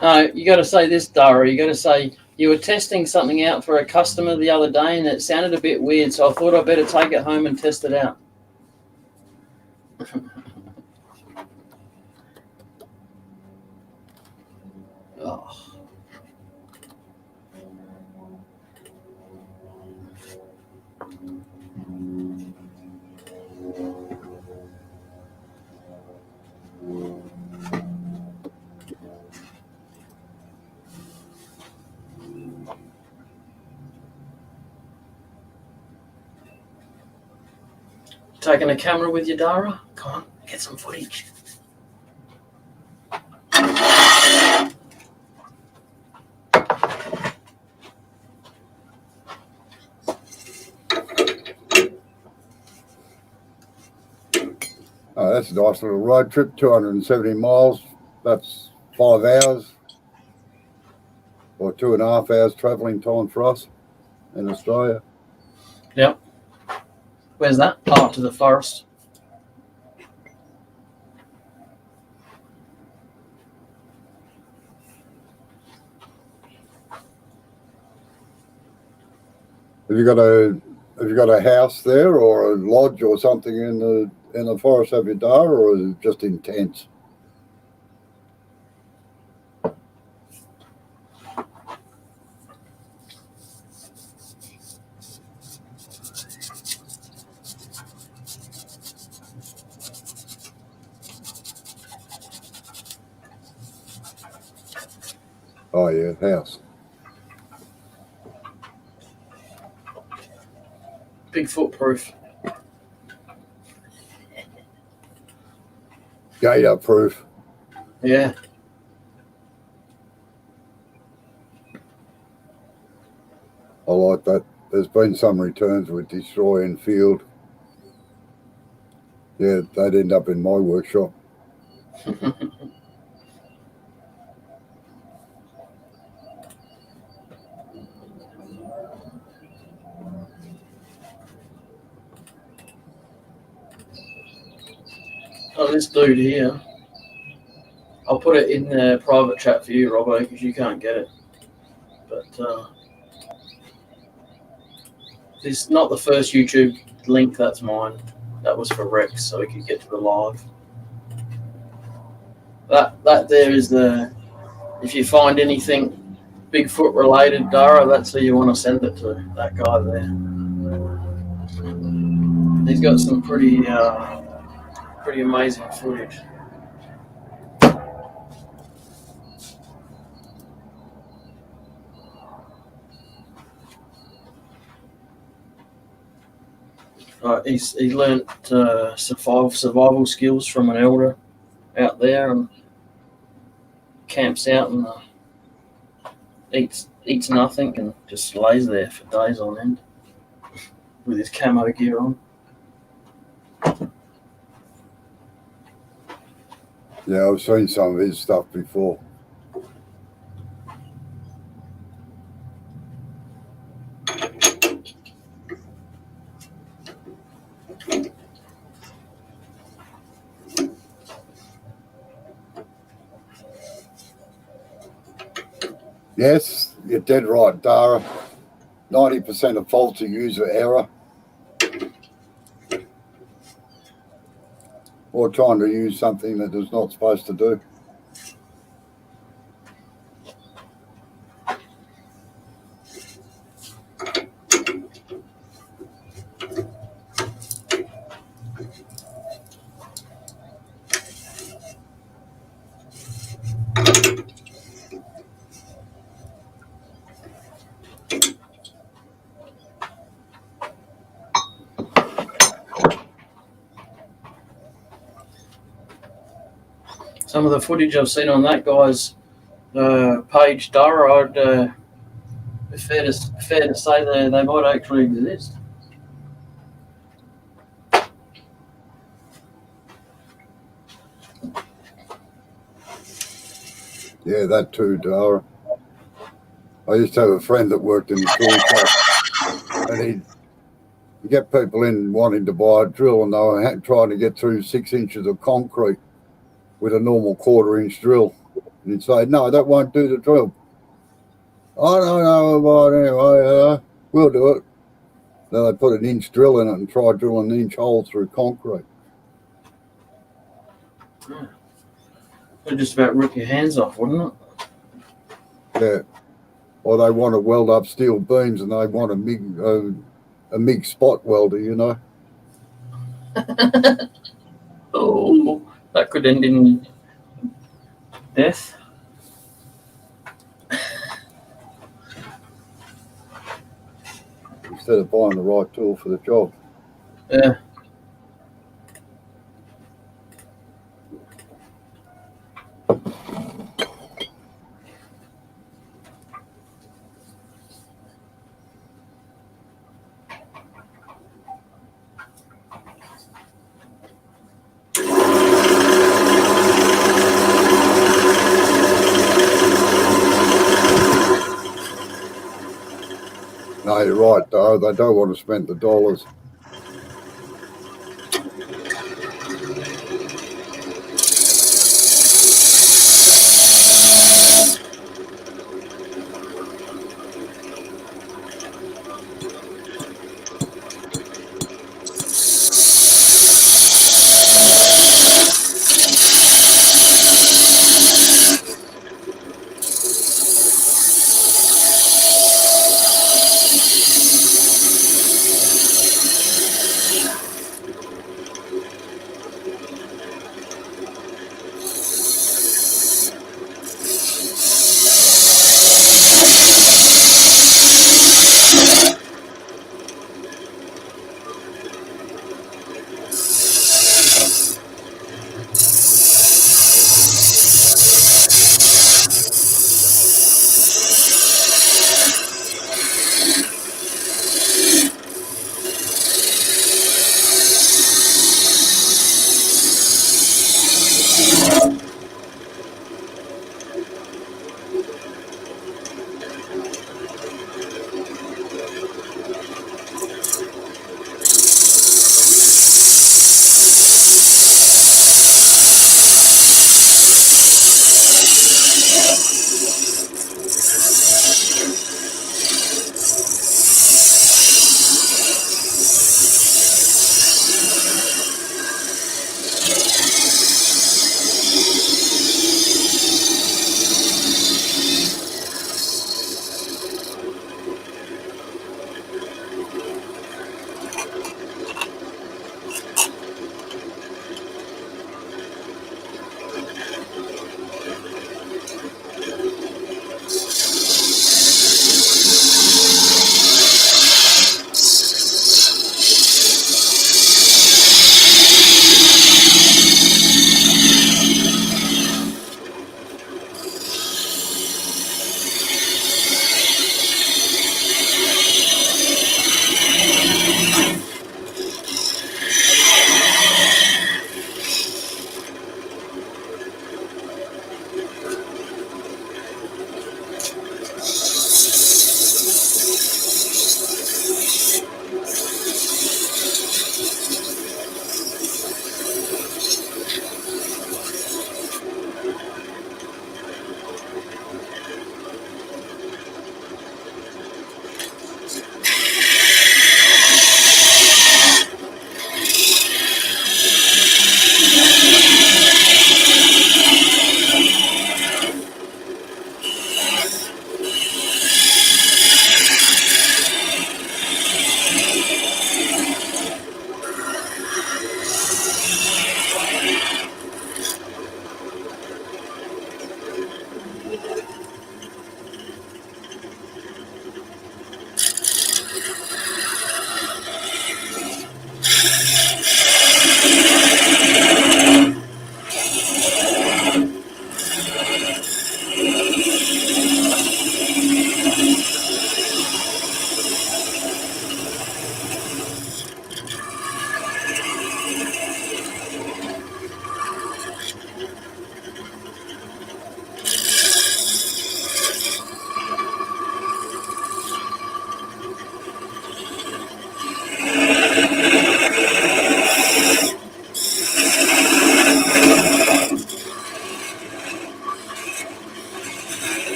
No, you got to say this, Dara. You got to say you were testing something out for a customer the other day, and it sounded a bit weird. So I thought I'd better take it home and test it out. Oh. taking a camera with you, Dara? Come on, get some footage. Oh, that's a nice little road trip, 270 miles. That's 5 hours or 2.5 hours travelling time for us in Australia. Yep. Where's that? Oh, to the forest. Have you got a house there or a lodge or something in the forest of Dara, or is it just in tents? Oh yeah, house. Bigfoot proof. Gator proof. Yeah. I like that. There's been some returns with destroy and field. Yeah, they'd end up in my workshop. Oh, this dude here. I'll put it in the private chat for you, Robbo, because you can't get it. But this is not the first YouTube link. That's mine. That was for Rex, so he could get to the live. That there is the. If you find anything Bigfoot related, Dara, that's who you want to send it to. That guy there. He's got some pretty amazing footage. He learnt survival skills from an elder out there, and camps out and eats nothing and just lays there for days on end with his camo gear on. Yeah, I've seen some of his stuff before. Yes, you're dead right, Dara. 90% of faults are user error. Or trying to use something that it's not supposed to do. Some of the footage I've seen on that guy's page, Dara, it's fair to say they might actually exist. Yeah, that too, Dara. I used to have a friend that worked in the tool shop, and he'd get people in wanting to buy a drill, and they were trying to get through 6 inches of concrete with a normal 1/4-inch drill. And he'd say, no, that won't do the drill. I don't know, but anyway, we'll do it. Then they put an inch drill in it and try drilling an inch hole through concrete. It'd just about rip your hands off, wouldn't it? Yeah. Or they want to weld up steel beams and they want a MIG spot welder, you know. Oh, that could end in death. Instead of buying the right tool for the job. Yeah. No, you're right, though. They don't want to spend the dollars.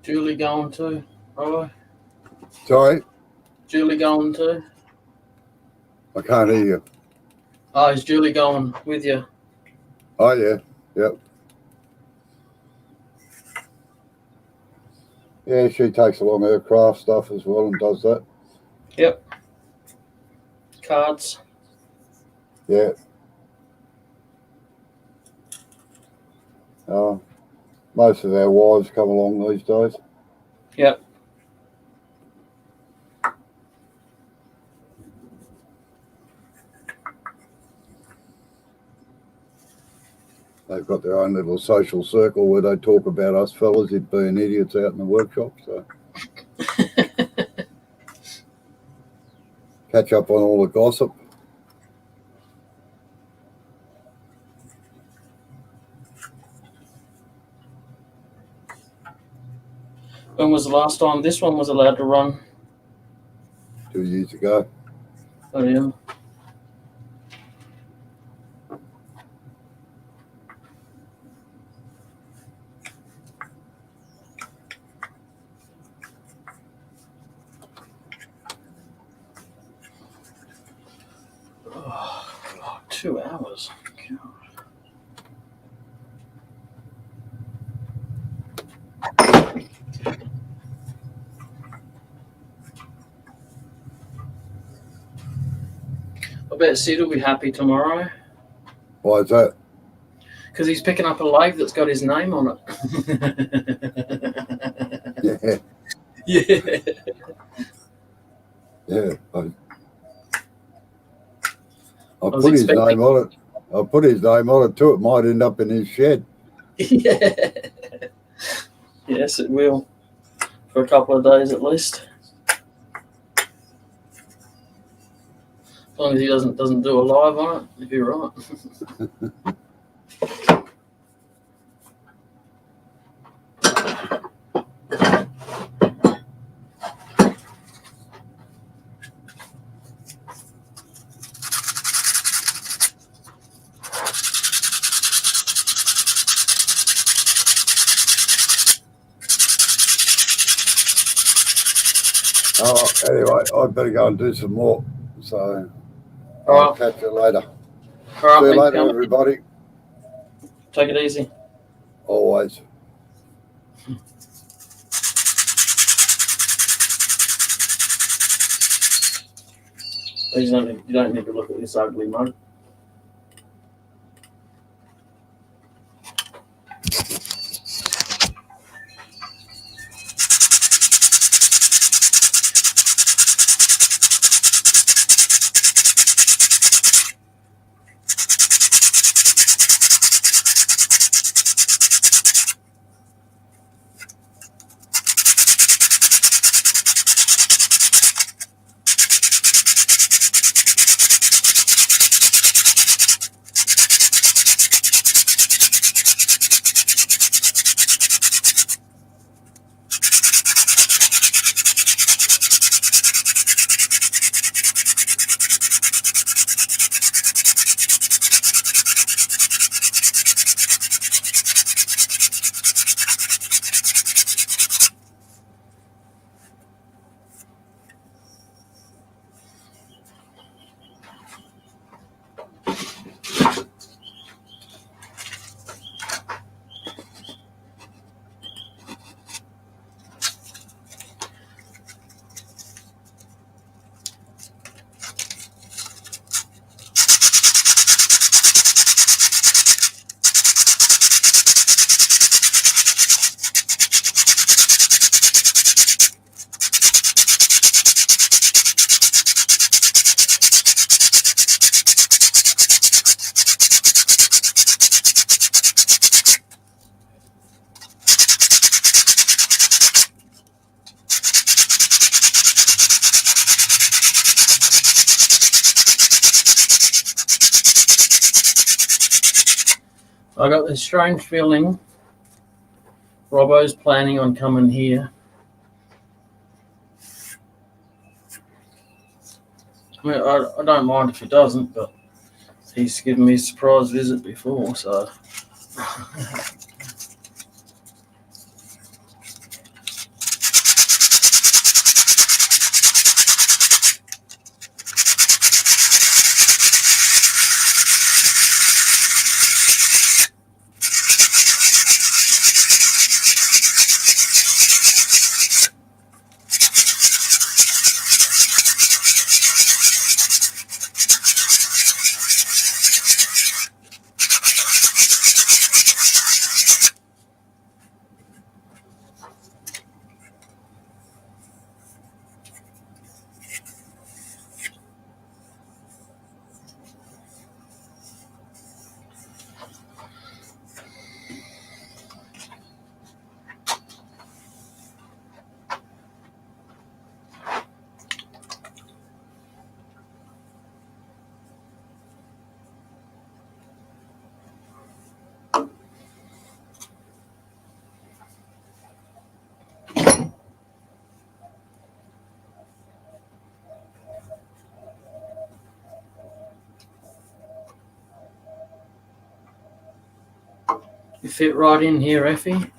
Julie going too? Oh, Sorry, Julie going too? I can't hear you. Oh, is Julie going with you? Oh, yeah. Yep. Yeah, she takes along her craft stuff as well and does that. Cards. Yeah. Most of our wives come along these days. Yep. They've got their own little social circle where they talk about us fellas being idiots out in the workshop. So catch up on all the gossip. When was the last time this one was allowed to run? 2 years ago. Oh yeah. Oh, God, 2 hours. God. I bet Sid will be happy tomorrow Why is that? because he's picking up a lathe that's got his name on it. Yeah, Yeah. yeah. I was put his expecting- name on it. I put his name on it too. It might end up in his shed. Yeah. Yes, it will. For a couple of days at least. As long as he doesn't do a live on it, if you're right. Oh, anyway, I better go and do some more. So All I'll right. catch you later. All right, See you thanks, later, Cameron. everybody. Take it easy. Always. You don't need to look at this ugly mug. I got this strange feeling Robbo's planning on coming here. I mean, I don't mind if he doesn't, but he's given me a surprise visit before, so. You fit right in here, Effie.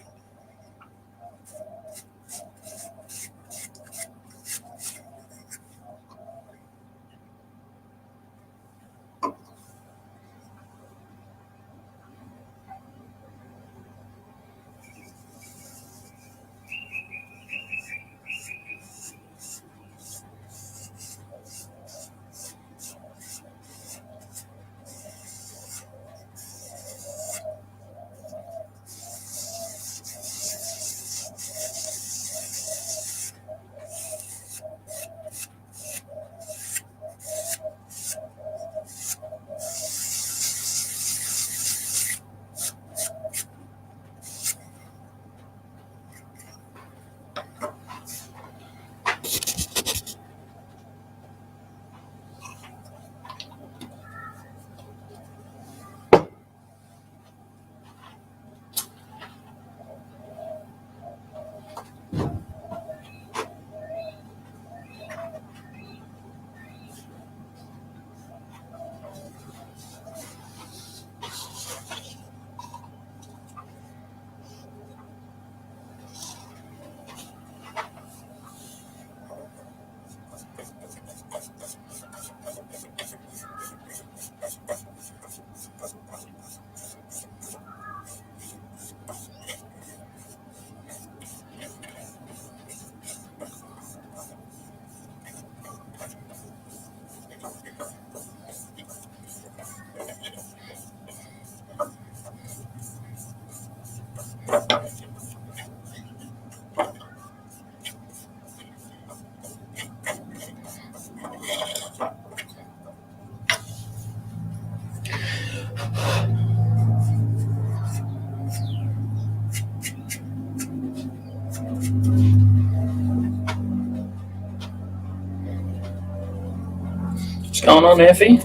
What's going on, Effie?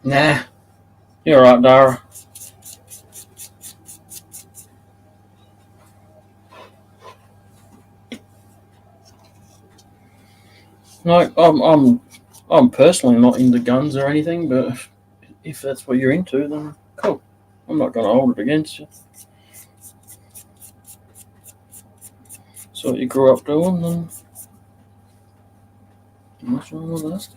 Nah. You're right, Dara. No, I'm personally not into guns or anything, but if that's what you're into, then cool. I'm not going to hold it against you. So what you grew up doing, then what's wrong with that?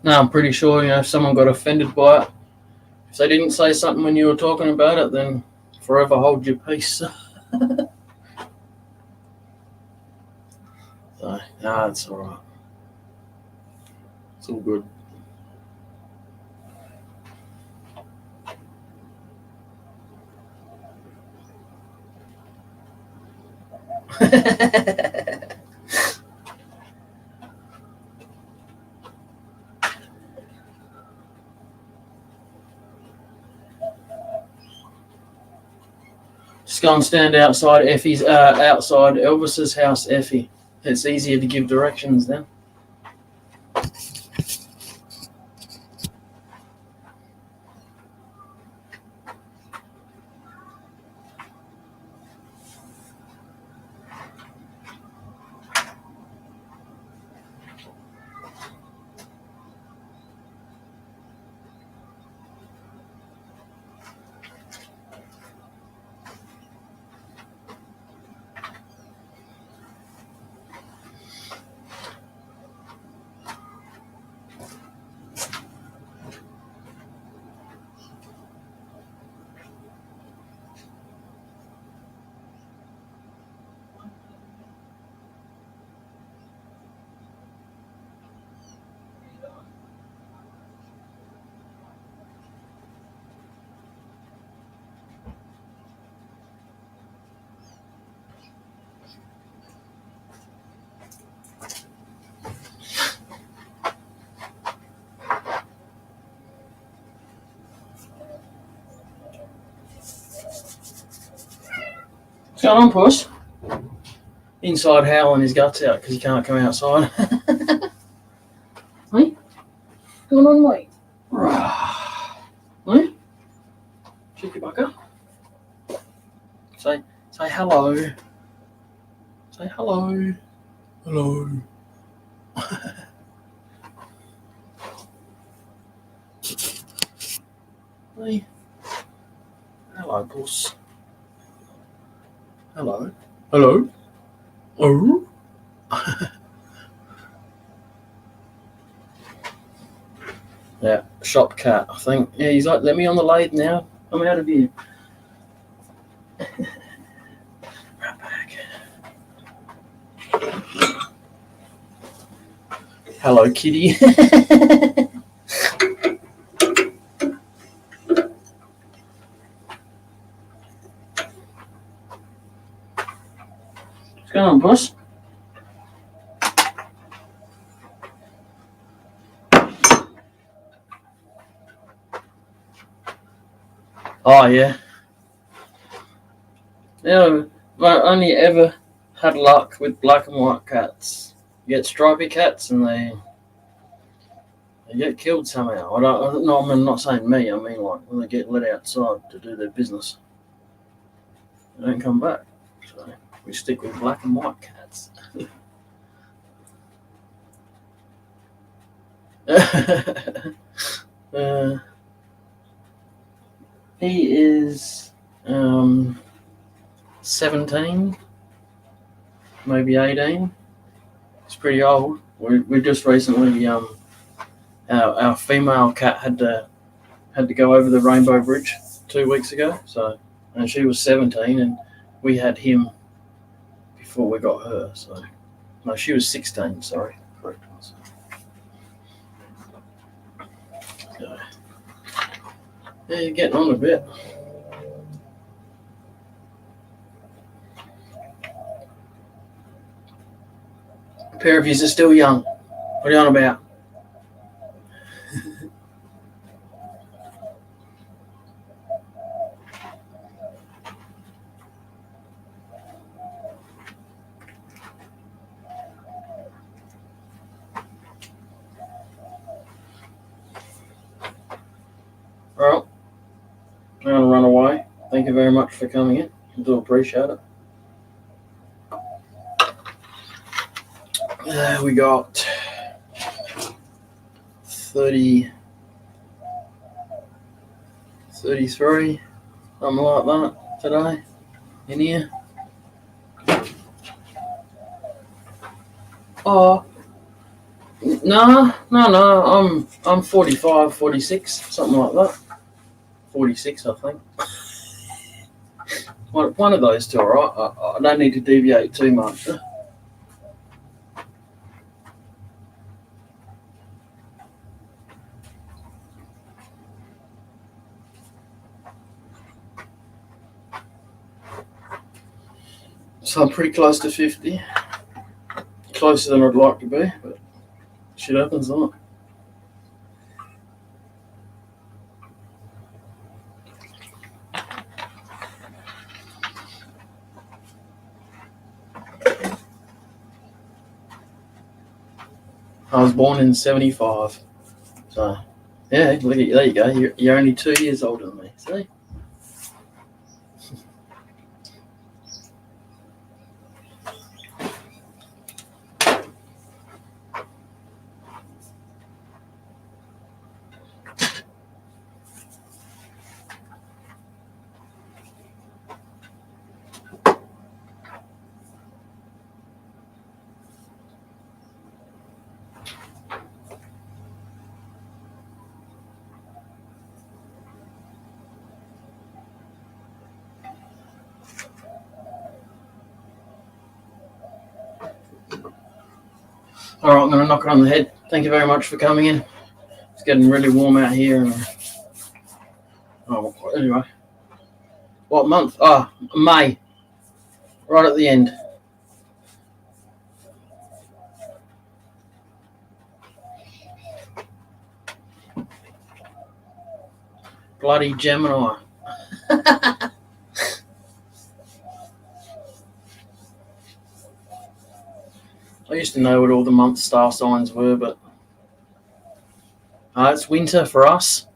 No, I'm pretty sure, if someone got offended by it, if they didn't say something when you were talking about it, then forever hold your peace. So, nah, it's alright. It's all good. Just go and stand outside outside Elvis's house, Effie. It's easier to give directions then. going on, Puss? Inside howling his guts out because he can't come outside. Hey? Going on, mate? Hey? Cheeky bucker. Say hello. Say hello. Hello. Hey. Hello, Puss. Hello. Hello. Oh. Yeah, shop cat, I think. Yeah, he's like, let me on the lathe now. I'm out of here. Right back. Hello, kitty. What's going on, boss? Oh, yeah. Yeah, I've only ever had luck with black and white cats. You get stripy cats and they get killed somehow. I don't know. I'm not saying me. I mean, like when they get let outside to do their business, they don't come back. So we stick with black and white cats. He is 17, maybe 18. It's pretty old. We just recently our female cat had to go over the Rainbow Bridge 2 weeks ago. So, and she was 17, and we had him before we got her. So, no, she was 16. Sorry, correct. So, yeah, you're getting on a bit. A pair of yous are still young. What are you on about? Well, I'm going to run away. Thank you very much for coming in. I do appreciate it. We got 30, 33, something like that today in here. Oh, no, I'm 45, 46, something like that. 46, I think. One of those two, all right? I don't need to deviate too much. So I'm pretty close to 50. Closer than I'd like to be, but shit happens, doesn't it? I was born in 75. So, yeah, look at you. There you go. You're only 2 years older than me. See? All right, I'm going to knock it on the head. Thank you very much for coming in. It's getting really warm out here. Oh, anyway. What month? Oh, May. Right at the end. Bloody Gemini. I used to know what all the month star signs were, but it's winter for us.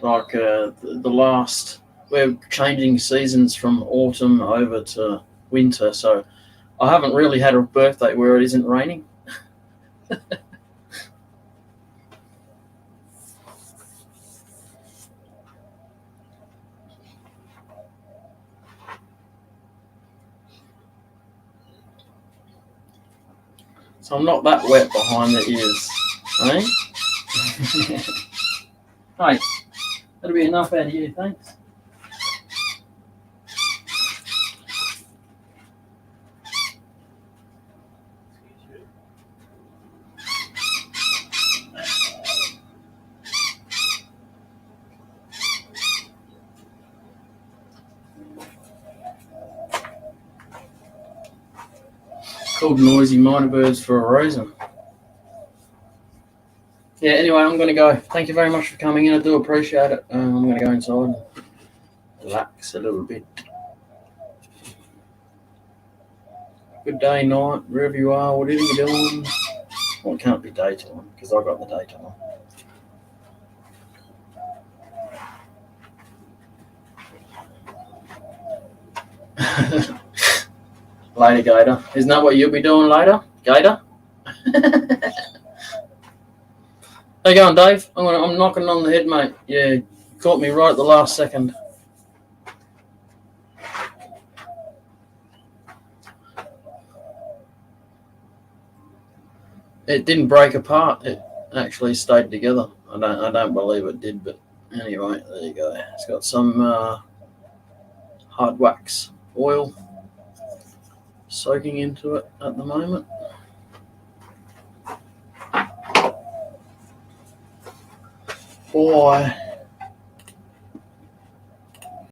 The last, we're changing seasons from autumn over to winter, so I haven't really had a birthday where it isn't raining. So I'm not that wet behind the ears, eh? Hey, that'll be enough out of you, thanks. Called noisy minor birds for a reason. Yeah, anyway, I'm going to go. Thank you very much for coming in. I do appreciate it. I'm going to go inside and relax a little bit. Good day, night, wherever you are, whatever you're doing. Well, it can't be daytime because I got the daytime. Later, Gator. Isn't that what you'll be doing later, Gator? How you going, Dave? I'm knocking on the head, mate. Yeah, you caught me right at the last second. It didn't break apart. It actually stayed together. I don't believe it did, but anyway, there you go. It's got some hard wax oil soaking into it at the moment. Boy.